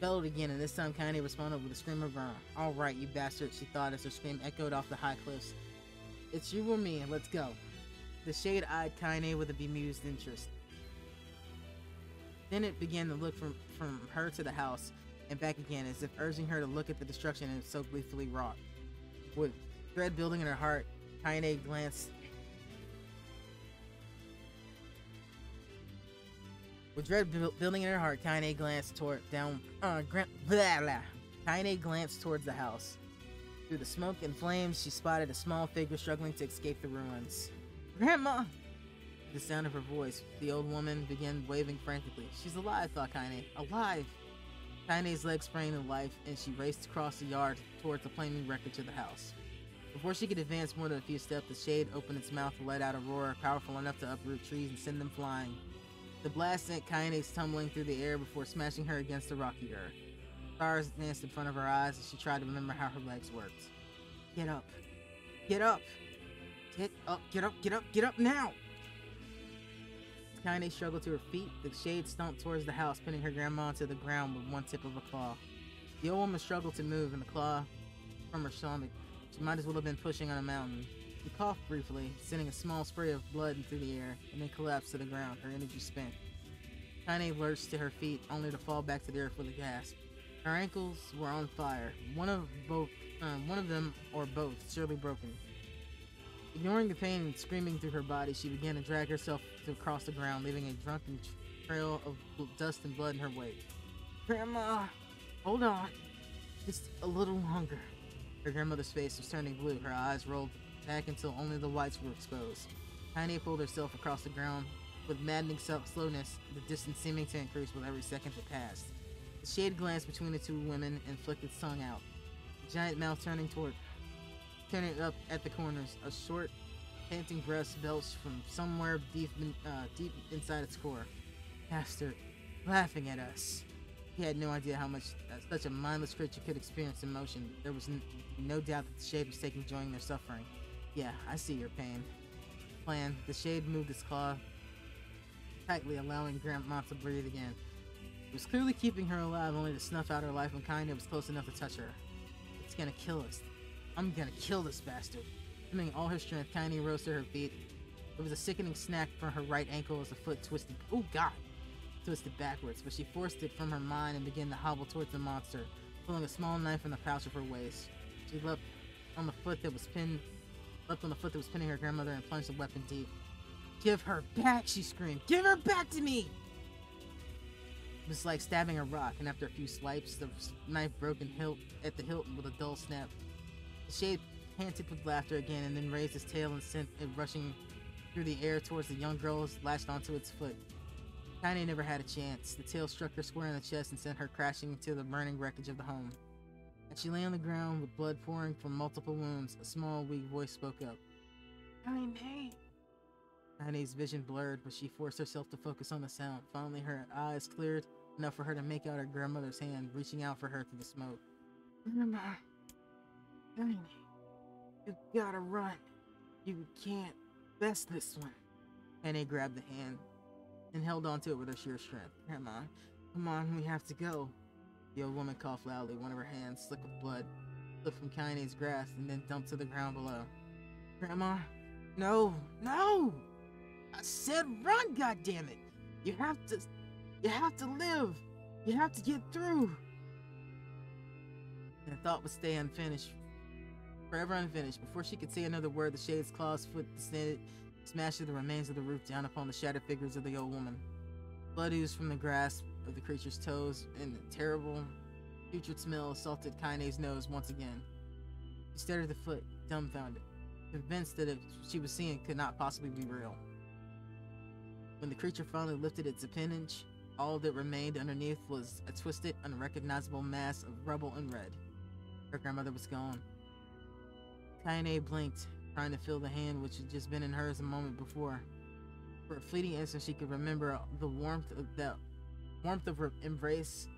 [SPEAKER 1] and this time Kaine responded with a scream of groan. Alright, you bastard, she thought as her scream echoed off the high cliffs. It's you or me, let's go. The shade eyed Kaine with a bemused interest. Then it began to look from her to the house and back again, as if urging her to look at the destruction it so gleefully wrought. With dread building in her heart, Kaine glanced Kaine glanced towards the house. Through the smoke and flames, she spotted a small figure struggling to escape the ruins. Grandma! The sound of her voice, the old woman began waving frantically. She's alive, thought Kaine. Alive! Kaine's legs sprang to life, and she raced across the yard towards the flaming wreckage of the house. Before she could advance more than a few steps, the shade opened its mouth to let out a roar powerful enough to uproot trees and send them flying. The blast sent Kaine tumbling through the air before smashing her against the rocky earth. Stars danced in front of her eyes as she tried to remember how her legs worked. Get up! Get up! Get up! Get up! Get up! Get up now! As Kaine struggled to her feet, the shade stomped towards the house, pinning her grandma to the ground with one tip of a claw. The old woman struggled to move and the claw from her stomach. She might as well have been pushing on a mountain. She coughed briefly, sending a small spray of blood into the air, and then collapsed to the ground, her energy spent. Kaine lurched to her feet, only to fall back to the earth with a gasp. Her ankles were on fire, one of them or both, surely broken. Ignoring the pain and screaming through her body, she began to drag herself across the ground, leaving a drunken trail of dust and blood in her wake. Grandma, hold on, just a little longer. Her grandmother's face was turning blue, her eyes rolled back until only the whites were exposed. Kaine pulled herself across the ground with maddening slowness, the distance seeming to increase with every second that passed. The shade glanced between the two women and flicked its tongue out, the giant mouth turning up at the corners. A short, panting breath belched from somewhere deep inside its core. Bastard, laughing at us. He had no idea how much such a mindless creature could experience emotion. There was no doubt that the shade was taking joy in their suffering. Yeah, I see your pain. Plan. The shade moved its claw tightly, allowing Grandma to breathe again. It was clearly keeping her alive, only to snuff out her life when Kaine was close enough to touch her. It's gonna kill us. I'm gonna kill this bastard. Summoning all her strength, Kaine rose to her feet. There was a sickening snack from her right ankle as the foot twisted. Oh God! Twisted backwards, but she forced it from her mind and began to hobble towards the monster, pulling a small knife from the pouch of her waist. She leapt on the foot that was pinning her grandmother and plunged the weapon deep. Give her back! She screamed. Give her back to me! It was like stabbing a rock, and after a few swipes, the knife broke at the hilt with a dull snap. The shade panted with laughter again, and then raised its tail and sent it rushing through the air towards the young girl lashed onto its foot. Kaine never had a chance. The tail struck her square in the chest and sent her crashing into the burning wreckage of the home. As she lay on the ground with blood pouring from multiple wounds, a small, weak voice spoke up. Kaine! Kaine's vision blurred, but she forced herself to focus on the sound. Finally, her eyes cleared enough for her to make out her grandmother's hand, reaching out for her through the smoke. Grandma, Kaine, you gotta run. You can't best this one. Kaine grabbed the hand and held onto it with her sheer strength. Grandma, come on, we have to go. The old woman coughed loudly, one of her hands slick with blood, slipped from Kaine's grasp and then dumped to the ground below. Grandma, no, no! I said run, goddammit! You have to live! You have to get through! And the thought would stay unfinished, forever unfinished. Before she could say another word, the shade's claw's foot descended, smashing the remains of the roof down upon the shattered figures of the old woman. Blood oozed from the grasp of the creature's toes, and the terrible, putrid smell assaulted Kaine's nose once again. She stared at the foot, dumbfounded, convinced that what she was seeing could not possibly be real. When the creature finally lifted its appendage, all that remained underneath was a twisted, unrecognizable mass of rubble and red. Her grandmother was gone. Kaine blinked, trying to feel the hand which had just been in hers a moment before. For a fleeting instant, she could remember the warmth of her embrace,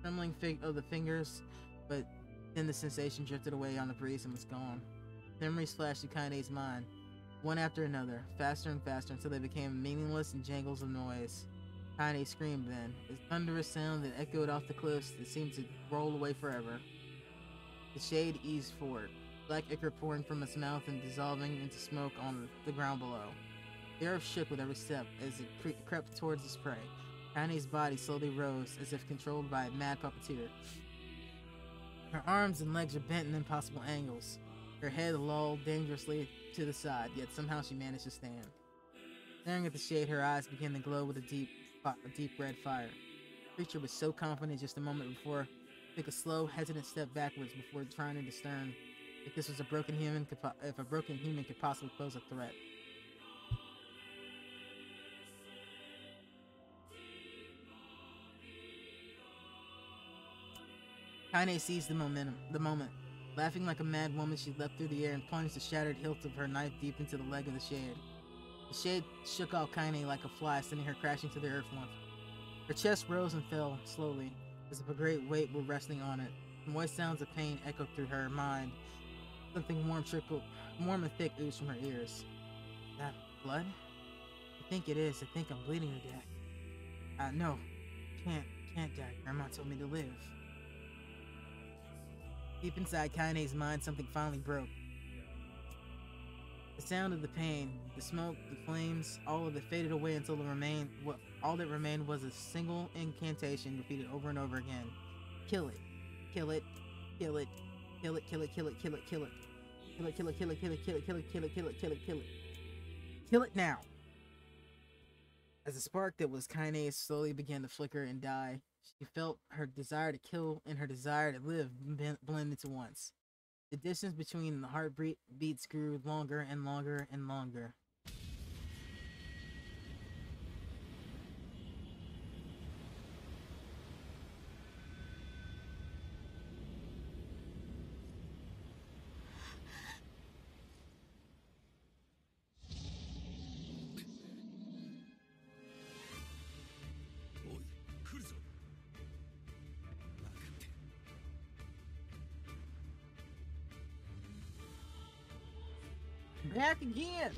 [SPEAKER 1] trembling of the fingers, but then the sensation drifted away on the breeze and was gone. Memories flashed through Kaine's mind, one after another, faster and faster until they became meaningless and jangles of noise. Kaine screamed then, a thunderous sound that echoed off the cliffs that seemed to roll away forever. The shade eased forward, black ichor pouring from its mouth and dissolving into smoke on the ground below. The earth shook with every step as it crept towards its prey. Kaine's body slowly rose, as if controlled by a mad puppeteer. Her arms and legs were bent in impossible angles. Her head lolled dangerously to the side, yet somehow she managed to stand. Staring at the shade, her eyes began to glow with a deep red fire. The creature was so confident just a moment before, took a slow, hesitant step backwards before trying to discern if this was if a broken human could possibly pose a threat. Kaine seized the moment. Laughing like a mad woman, she leapt through the air and plunged the shattered hilt of her knife deep into the leg of the shade. The shade shook off Kaine like a fly, sending her crashing to the earth once. Her chest rose and fell, slowly, as if a great weight were resting on it. Moist sounds of pain echoed through her mind. Something warm and thick oozed from her ears. That blood? I think it is. I think I'm bleeding to death. No. Can't die. Grandma told me to live. Deep inside Kaine's mind, something finally broke. The sound of the pain, the smoke, the flames, all of it faded away until all that remained was a single incantation repeated over and over again. Kill it. Kill it. Kill it. Kill it, kill it, kill it, kill it, kill it. Kill it, kill it, kill it, kill it, kill it, kill it, kill it, kill it, kill it, kill it. Kill it now. As the spark that was Kaine slowly began to flicker and die, she felt her desire to kill and her desire to live blend into once. The distance between the heartbeats grew longer and longer and longer. Back again!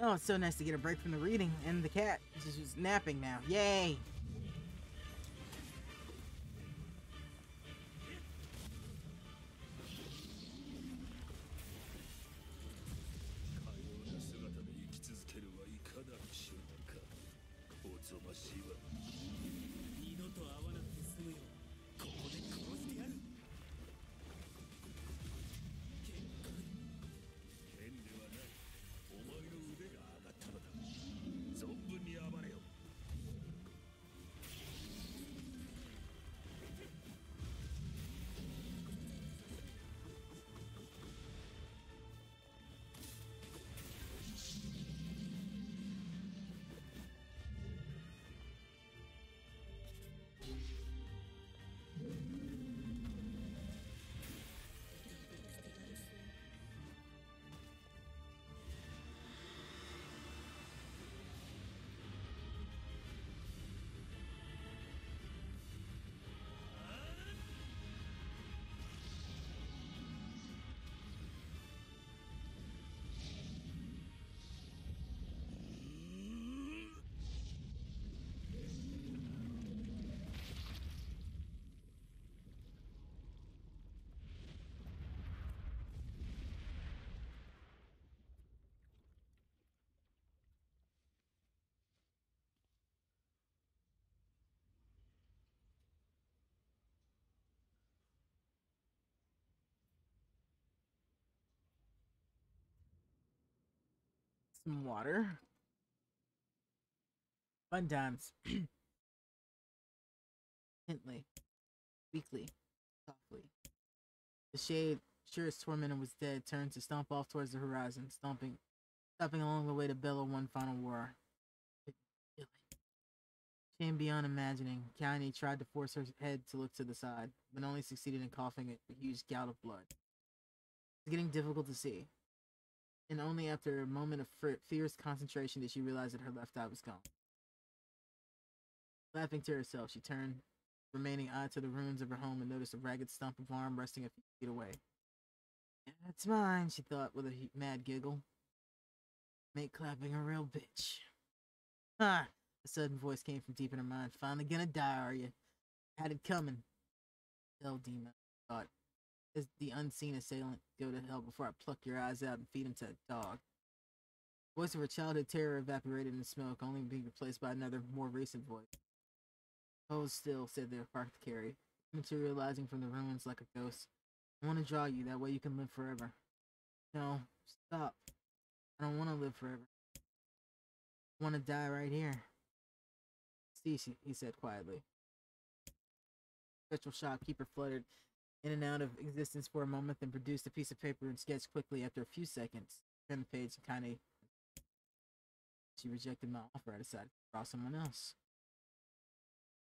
[SPEAKER 1] Oh, it's so nice to get a break from the reading, and the cat is just napping now. Yay! Some water. Fun times. Gently, weakly, softly. The shade, sure his tormentor was dead, turned to stomp off towards the horizon, stopping along the way to bellow one final roar. Shame beyond imagining, Kaine tried to force her head to look to the side, but only succeeded in coughing a huge gout of blood. It was getting difficult to see, and only after a moment of fierce concentration did she realize that her left eye was gone. Laughing to herself, she turned remaining eye to the ruins of her home and noticed a ragged stump of arm resting a few feet away. Yeah, it's mine, she thought with a mad giggle. Make clapping a real bitch. Ha! A sudden voice came from deep in her mind. Finally gonna die, are you? Had it coming. Hell, demon, thought. Is the unseen assailant. Go to hell before I pluck your eyes out and feed them to a dog. The voice of her childhood terror evaporated in smoke, only being replaced by another, more recent voice. Hold still, said the apothecary, materializing from the ruins like a ghost. I want to draw you, that way you can live forever. No, stop. I don't want to live forever. I want to die right here. See, he said quietly. Spectral shopkeeper fluttered in and out of existence for a moment, then produced a piece of paper and sketched quickly after a few seconds. Turned the page and Kaine. She rejected my offer. I decided to draw someone else.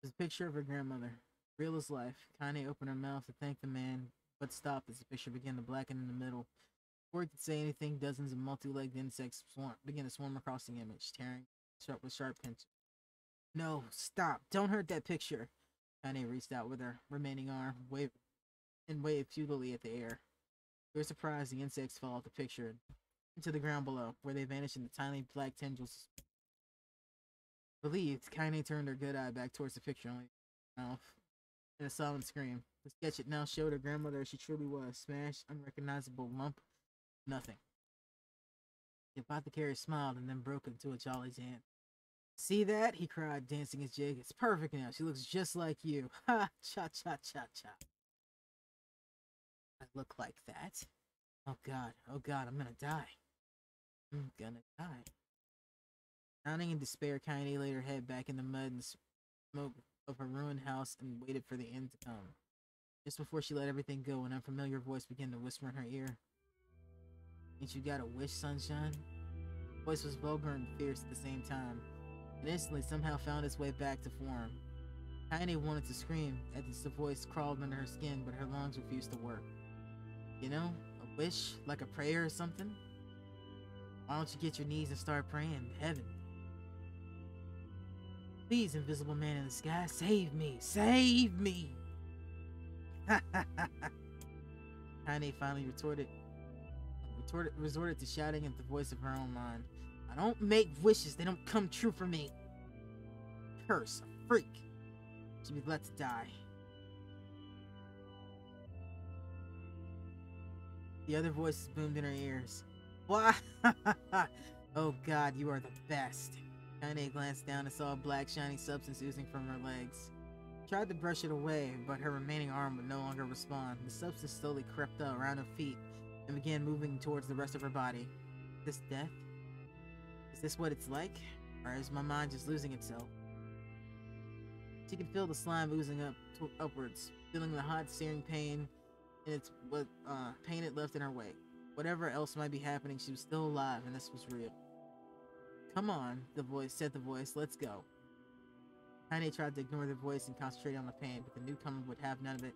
[SPEAKER 1] It was a picture of her grandmother, real as life. Kaine opened her mouth to thank the man, but stopped as the picture began to blacken in the middle. Before he could say anything, dozens of multi-legged insects began to swarm across the image, tearing with sharp pencil. No, stop! Don't hurt that picture! Kaine reached out with her remaining arm, waved futilely at the air. To her surprise, the insects fell off the picture into the ground below, where they vanished into tiny black tendrils. Relieved, Kaine turned her good eye back towards the picture, only mouth in a silent scream. The sketch it now showed her grandmother as she truly was, smashed, unrecognizable lump, nothing. The apothecary smiled and then broke into a jolly dance. See that? He cried, dancing his jig. It's perfect now. She looks just like you. Ha! Cha cha cha cha. I look like that. Oh god, I'm gonna die. I'm gonna die. Drowning in despair, Kaine laid her head back in the mud and smoke of her ruined house and waited for the end to come. Just before she let everything go, an unfamiliar voice began to whisper in her ear. Ain't you got a wish, sunshine? The voice was vulgar and fierce at the same time, and instantly somehow found its way back to form. Kaine wanted to scream as the voice crawled under her skin, but her lungs refused to work. You know, a wish, like a prayer or something? Why don't you get your knees and start praying to heaven? Please, invisible man in the sky, save me! Save me! Ha ha ha ha! Kaine finally resorted to shouting at the voice of her own mind. I don't make wishes, they don't come true for me. Curse, a freak. Should be let to die. The other voices boomed in her ears. Why? Oh god, you are the best. Kaine glanced down and saw a black shiny substance oozing from her legs. She tried to brush it away, but her remaining arm would no longer respond. The substance slowly crept up around her feet and began moving towards the rest of her body. Is this death? Is this what it's like? Or is my mind just losing itself? She could feel the slime oozing upwards, feeling the hot, searing pain in its pain it left in her wake. Whatever else might be happening, she was still alive, and this was real. Come on, said the voice, let's go. Kaine tried to ignore the voice and concentrate on the pain, but the newcomer would have none of it.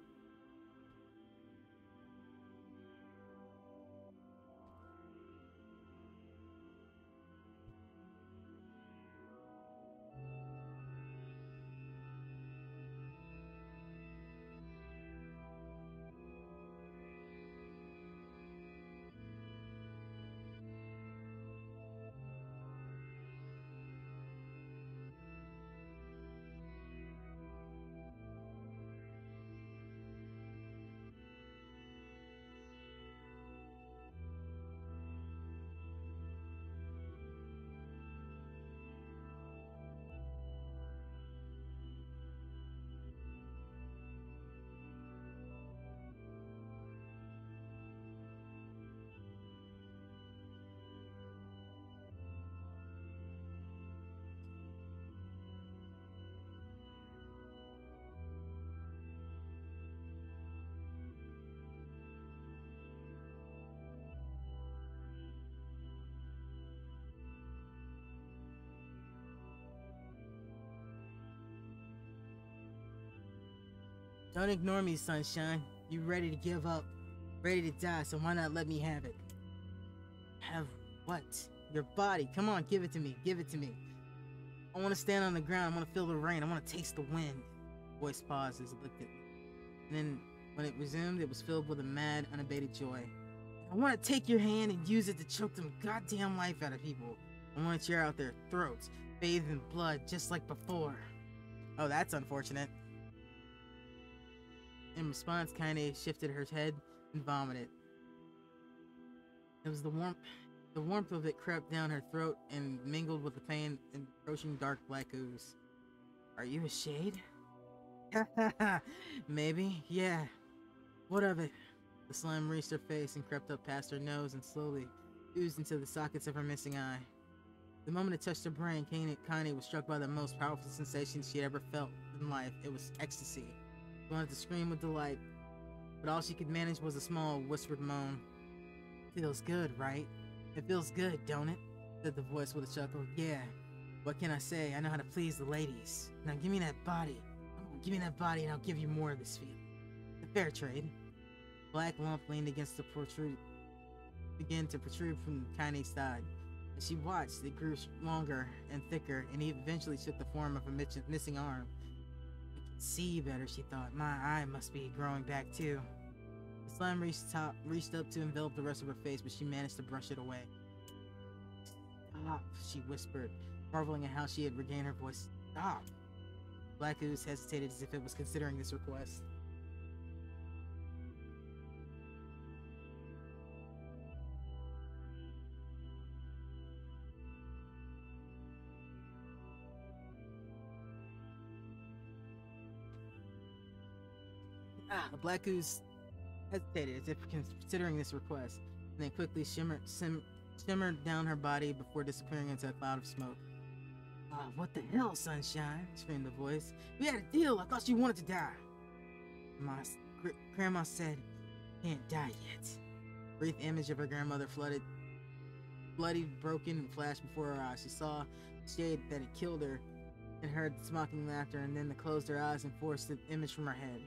[SPEAKER 1] Don't ignore me, sunshine. You ready to give up? Ready to die, so why not let me have it? Have what? Your body. Come on, give it to me. Give it to me. I want to stand on the ground. I want to feel the rain. I want to taste the wind. The voice paused as it looked at me. And then, when it resumed, it was filled with a mad, unabated joy. I want to take your hand and use it to choke them goddamn life out of people. I want to tear out their throats, bathed in blood, just like before. Oh, that's unfortunate. In response, Kaine shifted her head and vomited. It was the warmth of it crept down her throat and mingled with the pain and approaching dark black ooze. Are you a shade? Maybe, yeah. What of it? The slime reached her face and crept up past her nose and slowly oozed into the sockets of her missing eye. The moment it touched her brain, Kaine was struck by the most powerful sensation she had ever felt in life. It was ecstasy. She wanted to scream with delight, but all she could manage was a small, whispered moan. Feels good, right? It feels good, don't it? Said the voice with a chuckle. Yeah. What can I say? I know how to please the ladies. Now give me that body. Give me that body and I'll give you more of this feeling. The fair trade. Black lump leaned against the began to protrude from Kaine's side. As she watched, it grew longer and thicker, and he eventually took the form of a missing arm. I can see better, she thought. My eye must be growing back too. The Slime reached up to envelop the rest of her face, but she managed to brush it away. Stop, she whispered, marveling at how she had regained her voice. Stop. Black Ooze hesitated as if it was considering this request. The Black Ooze hesitated as if considering this request, and then quickly shimmered down her body before disappearing into a cloud of smoke. What the hell, Sunshine? Screamed the voice. We had a deal. I thought you wanted to die. My grandma said, can't die yet. A brief image of her grandmother bloody, broken, and flashed before her eyes. She saw the shade that had killed her and heard the mocking laughter, and then closed her eyes and forced the image from her head.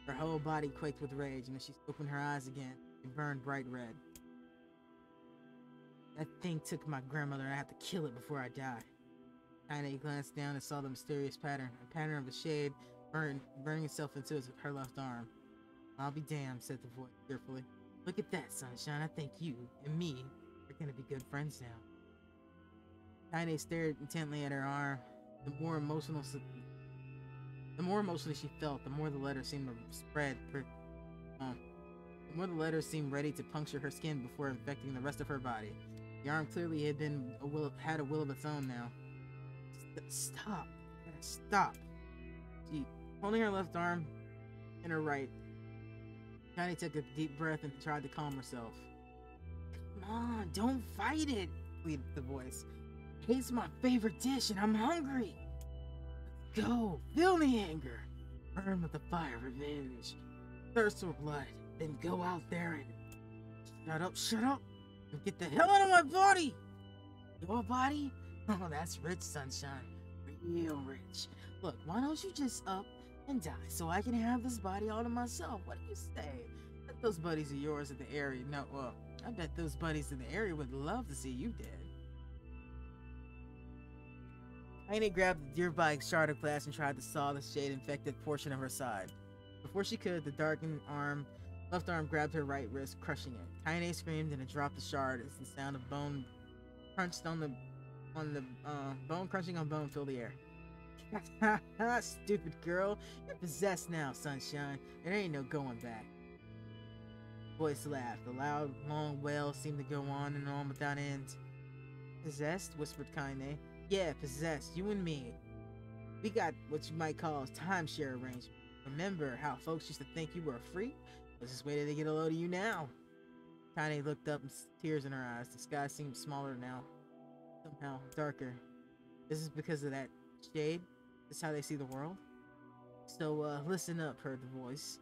[SPEAKER 1] Her whole body quaked with rage, and as she opened her eyes again, it burned bright red. That thing took my grandmother, and I have to kill it before I die. Kaine glanced down and saw the mysterious pattern, a pattern of a shade burning itself into her left arm. I'll be damned, said the voice cheerfully. Look at that, Sunshine. I think you and me are gonna be good friends now. Kaine stared intently at her arm. The more emotionally she felt, the more the letter seemed to spread. The more the letter seemed ready to puncture her skin before infecting the rest of her body. The arm clearly had a will of its own now. Stop. Stop. She, holding her left arm in her right, Kaine took a deep breath and tried to calm herself. Come on, don't fight it, pleaded the voice. It's my favorite dish and I'm hungry. Go, feel the anger. Burn with the fire of revenge. Thirst for blood. Then go out there and... Shut up, and get the hell out of my body! Your body? Oh, that's rich, Sunshine. Real rich. Look, why don't you just up and die so I can have this body all to myself? What do you say? I bet those buddies of yours in the area... No, well, I bet those buddies in the area would love to see you dead. Kaine grabbed the nearby shard of glass and tried to saw the shade-infected portion of her side. Before she could, the darkened left arm grabbed her right wrist, crushing it. Kaine screamed and it dropped the shard as the sound of bone crunched bone crunching on bone filled the air. Stupid girl, you're possessed now, Sunshine. There ain't no going back. The voice laughed. The loud, long wail seemed to go on and on without end. Possessed? Whispered Kaine. Yeah, possessed. You and me. We got what you might call a timeshare arrangement. Remember how folks used to think you were a freak? Let's just wait till they get a load of you now. Kaine looked up with tears in her eyes. The sky seemed smaller now. Somehow darker. This is because of that shade? This is how they see the world? So, listen up, heard the voice.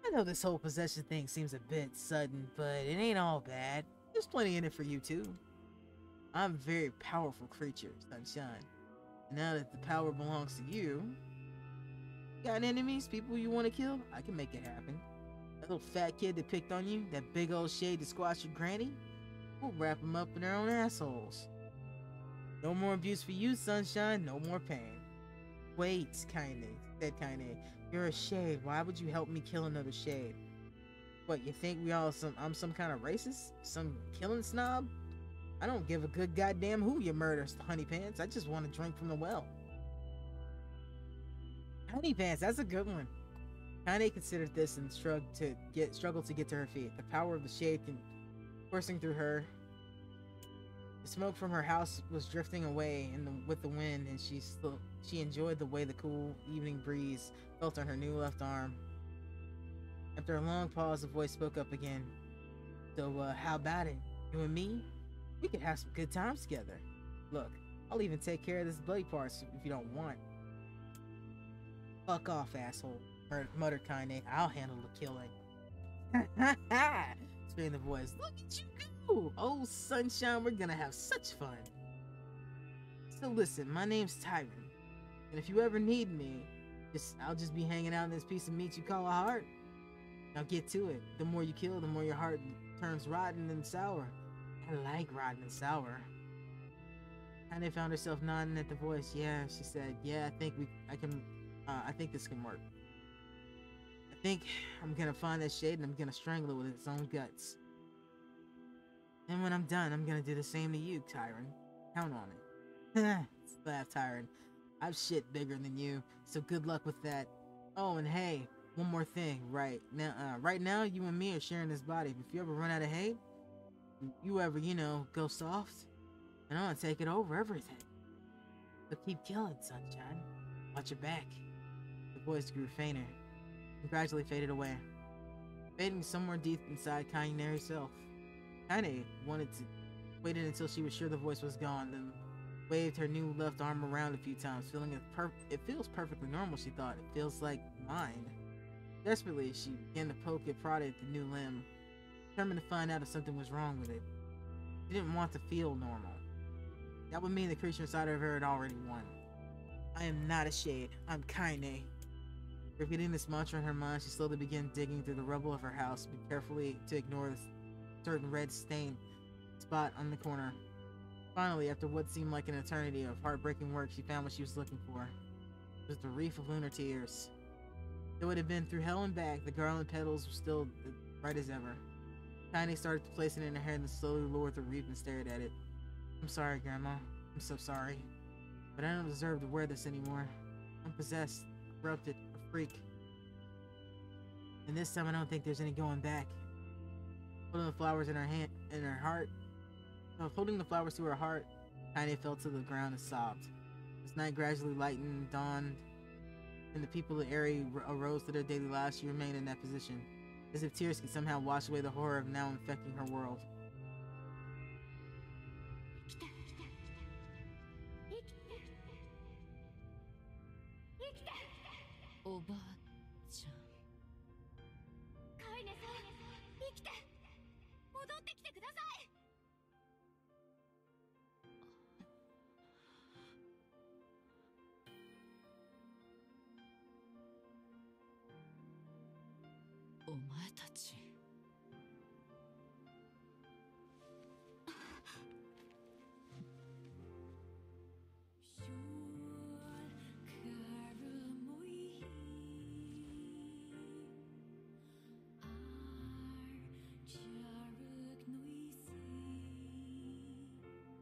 [SPEAKER 1] I know this whole possession thing seems a bit sudden, but it ain't all bad. There's plenty in it for you, too. I'm a very powerful creature, Sunshine. And now that the power belongs to you, got enemies, people you want to kill? I can make it happen. That little fat kid that picked on you, that big old shade that squashed your granny, we'll wrap them up in their own assholes. No more abuse for you, Sunshine, no more pain. Wait, Kaine, said Kaine. You're a shade. Why would you help me kill another shade? What, you think I'm some kind of racist? Some killing snob? I don't give a good goddamn who you murder, honey pants. I just want to drink from the well. Honey pants, that's a good one. Kaine considered this and struggled to get to her feet. The power of the shade coursing through her. The smoke from her house was drifting away with the wind, and she enjoyed the way the cool evening breeze felt on her new left arm. After a long pause, the voice spoke up again. So, how about it? You and me? We could have some good times together. Look, I'll even take care of this bloody parts if you don't want. Fuck off, asshole, muttered Kaine. I'll handle the killing. Ha ha! Screamed the voice. Look at you go! Oh, Sunshine, we're gonna have such fun. So listen, my name's Tyron, and if you ever need me, I'll just be hanging out in this piece of meat you call a heart. Now get to it. The more you kill, the more your heart turns rotten and sour. I like rotten and sour. Kaine found herself nodding at the voice. Yeah, she said. Yeah, I think this can work. I think I'm gonna find that shade and I'm gonna strangle it with its own guts. And when I'm done, I'm gonna do the same to you, Tyron. Count on it. Laughed Tyron. I've shit bigger than you, so good luck with that. Oh, and hey, one more thing. Right now, you and me are sharing this body. If you ever run out of hay, you ever, go soft, and I'm gonna take it over everything. So keep killing, sunshine. Watch your back. The voice grew fainter, and gradually faded away, fading somewhere deep inside Kaine herself. Kaine waited until she was sure the voice was gone, then waved her new left arm around a few times, feeling it feels perfectly normal, she thought. It feels like mine. Desperately, she began to poke and prod at the new limb, determined to find out if something was wrong with it. She didn't want to feel normal. That would mean the creature inside of her had already won. I am not a shade. I'm Kaine. Repeating this mantra in her mind, she slowly began digging through the rubble of her house, but carefully to ignore the certain red stain spot on the corner. Finally, after what seemed like an eternity of heartbreaking work, she found what she was looking for. It was the wreath of lunar tears. Though it had been through hell and back, the garland petals were still bright as ever. Kaine started to place it in her hair and then slowly lowered the wreath and stared at it. I'm sorry, Grandma. I'm so sorry. But I don't deserve to wear this anymore. I'm possessed, corrupted, a freak. And this time I don't think there's any going back. Holding the flowers in her heart, holding the flowers to her heart, Kaine fell to the ground and sobbed. As night gradually lightened, dawned, and the people of Eri arose to their daily lives, she remained in that position, as if tears could somehow wash away the horror of now infecting her world.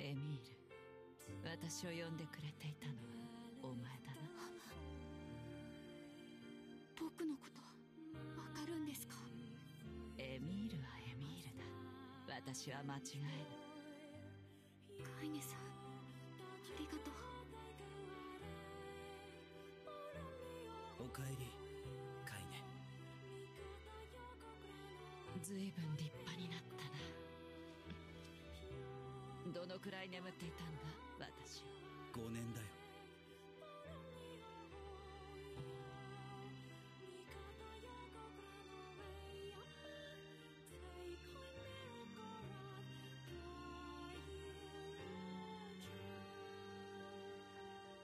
[SPEAKER 2] エミール、私を呼んでくれていたのはお前だな。
[SPEAKER 3] 僕のことわかるんですか？
[SPEAKER 2] エミールはエミールだ。私は間違えぬ。
[SPEAKER 3] カイネさん、ありがと
[SPEAKER 4] う。おかえり、カイネ。
[SPEAKER 2] ずいぶん立派になったな。どのくらい眠っていたんだ、私は。
[SPEAKER 4] 5年だよ。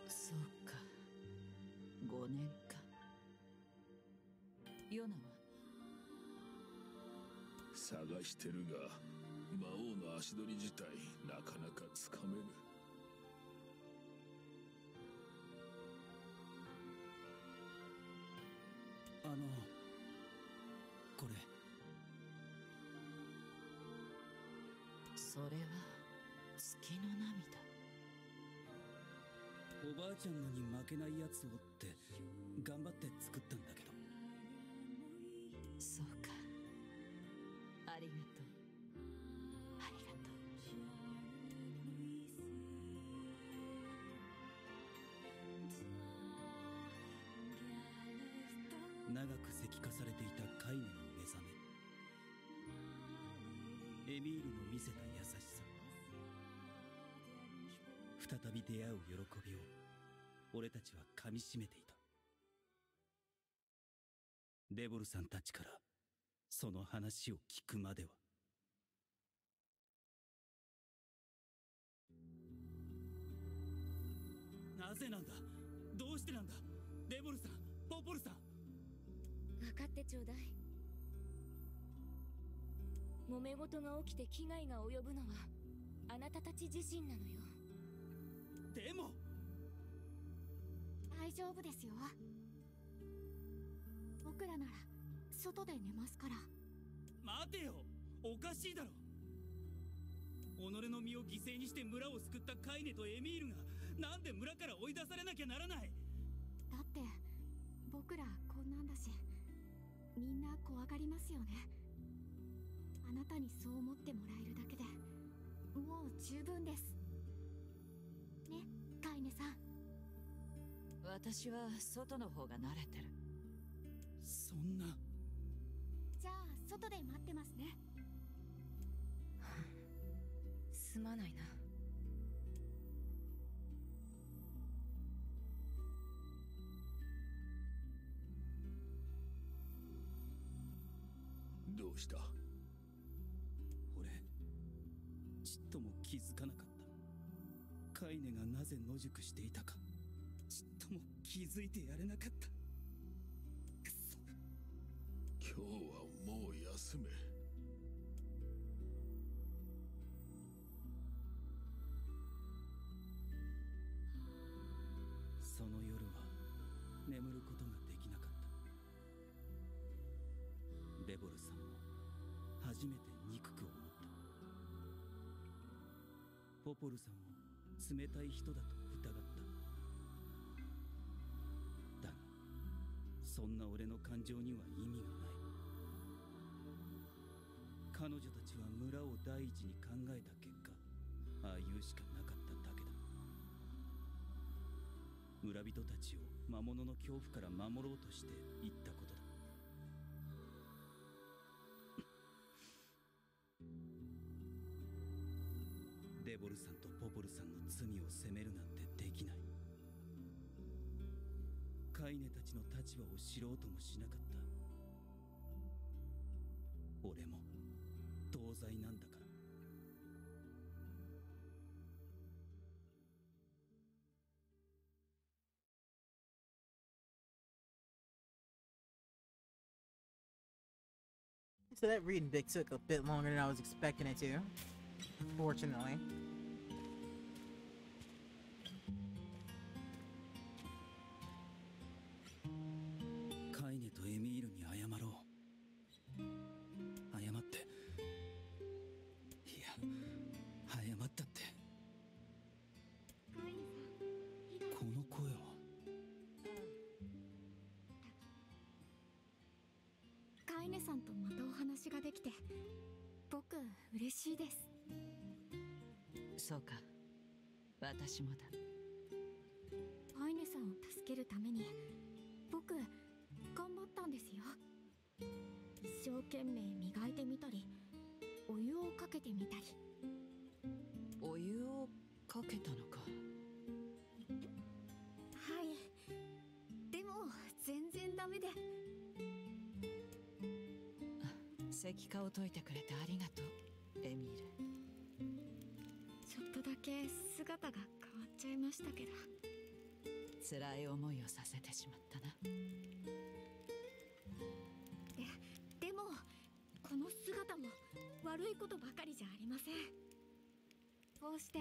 [SPEAKER 2] そうか、5年か。ヨナは
[SPEAKER 5] 探してるが、魔王の足取り自体なかなかつかめぬ。
[SPEAKER 4] これ。
[SPEAKER 2] それは月の涙。
[SPEAKER 4] おばあちゃんのに負けないやつをって頑張って作ったんだけど。
[SPEAKER 2] そうか、ありがとう。ありがと
[SPEAKER 4] う。長く石化されていたカイネの目覚め、エミールの見せた優しさ、再び出会う喜びを俺たちは噛みしめていた。デボルさんたちからその話を聞くまでは。なぜなんだ？どうしてなんだ？デボルさん、ポポルさん。
[SPEAKER 3] 分かってちょうだい。揉め事が起きて危害が及ぶのはあなたたち自身なのよ。
[SPEAKER 4] でも
[SPEAKER 3] 大丈夫ですよ。僕らなら外で寝ますから。
[SPEAKER 4] 待てよ、おかしいだろ。己の身を犠牲にして村を救ったカイネとエミールがなんで村から追い出されなきゃならない。
[SPEAKER 3] だって僕らこんなんだし、みんな怖がりますよね。あなたにそう思ってもらえるだけでもう十分ですね、カイネさん。
[SPEAKER 2] 私は外の方が慣れてる。
[SPEAKER 4] そんな。
[SPEAKER 3] じゃあ外で待ってますね。
[SPEAKER 6] すまないな。
[SPEAKER 5] どうした？
[SPEAKER 4] 俺ちっとも気づかなかった。カイネがなぜ野宿していたかちっとも気づいてやれなかった。くそ。
[SPEAKER 5] 今日はもう休め。
[SPEAKER 4] その夜は眠ることができなかった。レボルさんも初めて憎く思った。ポポルさんを冷たい人だと疑った。だがそんな俺の感情には意味がない。彼女たちは村を第一に考えた結果、ああいうしかなかっただけだ。村人たちを魔物の恐怖から守ろうとして言ったことだ。レボルさんとポポルさんの罪を責めるなんてできない。カイネたちの立場を知ろうともしなかった。俺も同罪なんだから。
[SPEAKER 1] So that reading bit took a bit longer than I was expecting it to, fortunately.
[SPEAKER 4] カイネとエミールに謝ろう。謝って、いや、謝ったって。
[SPEAKER 3] カイネさん、
[SPEAKER 4] この声は。
[SPEAKER 3] カイネさんとまたお話ができて僕嬉しいです。
[SPEAKER 2] そうか、私もだ。
[SPEAKER 3] カイネさんを助けるために僕頑張ったんですよ。一生懸命磨いてみたり、お湯をかけてみたり。
[SPEAKER 2] お湯をかけたのか。
[SPEAKER 3] はい、でも全然ダメで。
[SPEAKER 2] 石化を解いてくれてありがとう、エミール。
[SPEAKER 3] ちょっとだけ姿が変わっちゃいましたけど。
[SPEAKER 2] 辛い思いをさせてしまったな。
[SPEAKER 3] でもこの姿も悪いことばかりじゃありません。こうして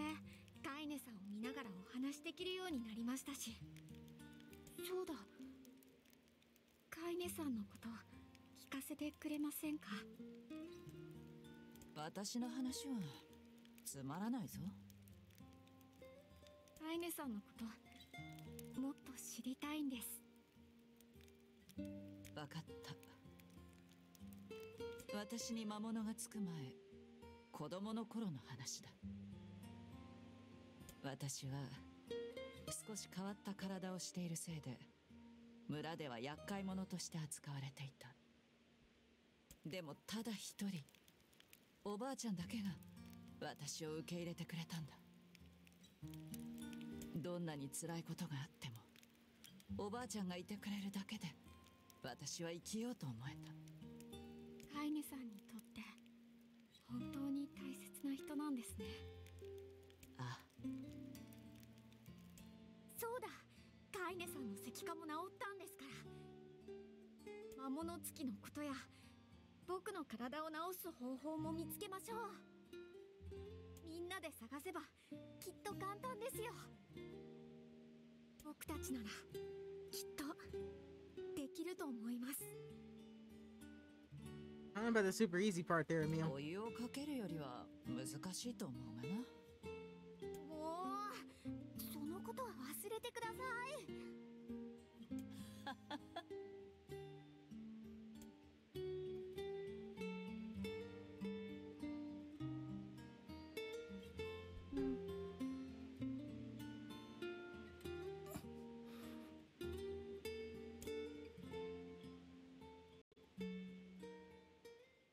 [SPEAKER 3] カイネさんを見ながらお話できるようになりましたし。そうだ、カイネさんのこと聞かせてくれませんか？
[SPEAKER 2] 私の話はつまらないぞ。
[SPEAKER 3] カイネさんのこともっと知りたいんです。
[SPEAKER 2] わかった。私に魔物がつく前、子供の頃の話だ。私は少し変わった体をしているせいで村では厄介者として扱われていた。でもただ一人、おばあちゃんだけが私を受け入れてくれたんだ。どんなに辛いことがあってもおばあちゃんがいてくれるだけで私は生きようと思えた。
[SPEAKER 3] カイネさんにとって本当に大切な人なんですね。
[SPEAKER 2] ああ、
[SPEAKER 3] そうだ、カイネさんの石化も治ったんですから。魔物つきのことや僕の体を治す方法も見つけましょう。みんなで探せばきっと簡単ですよ。僕たちならきっとできると思います。
[SPEAKER 1] What about the super easy part there, Emil?
[SPEAKER 2] お湯をかけるよりは難しいと思うがな。
[SPEAKER 3] もうそのことは忘れてください。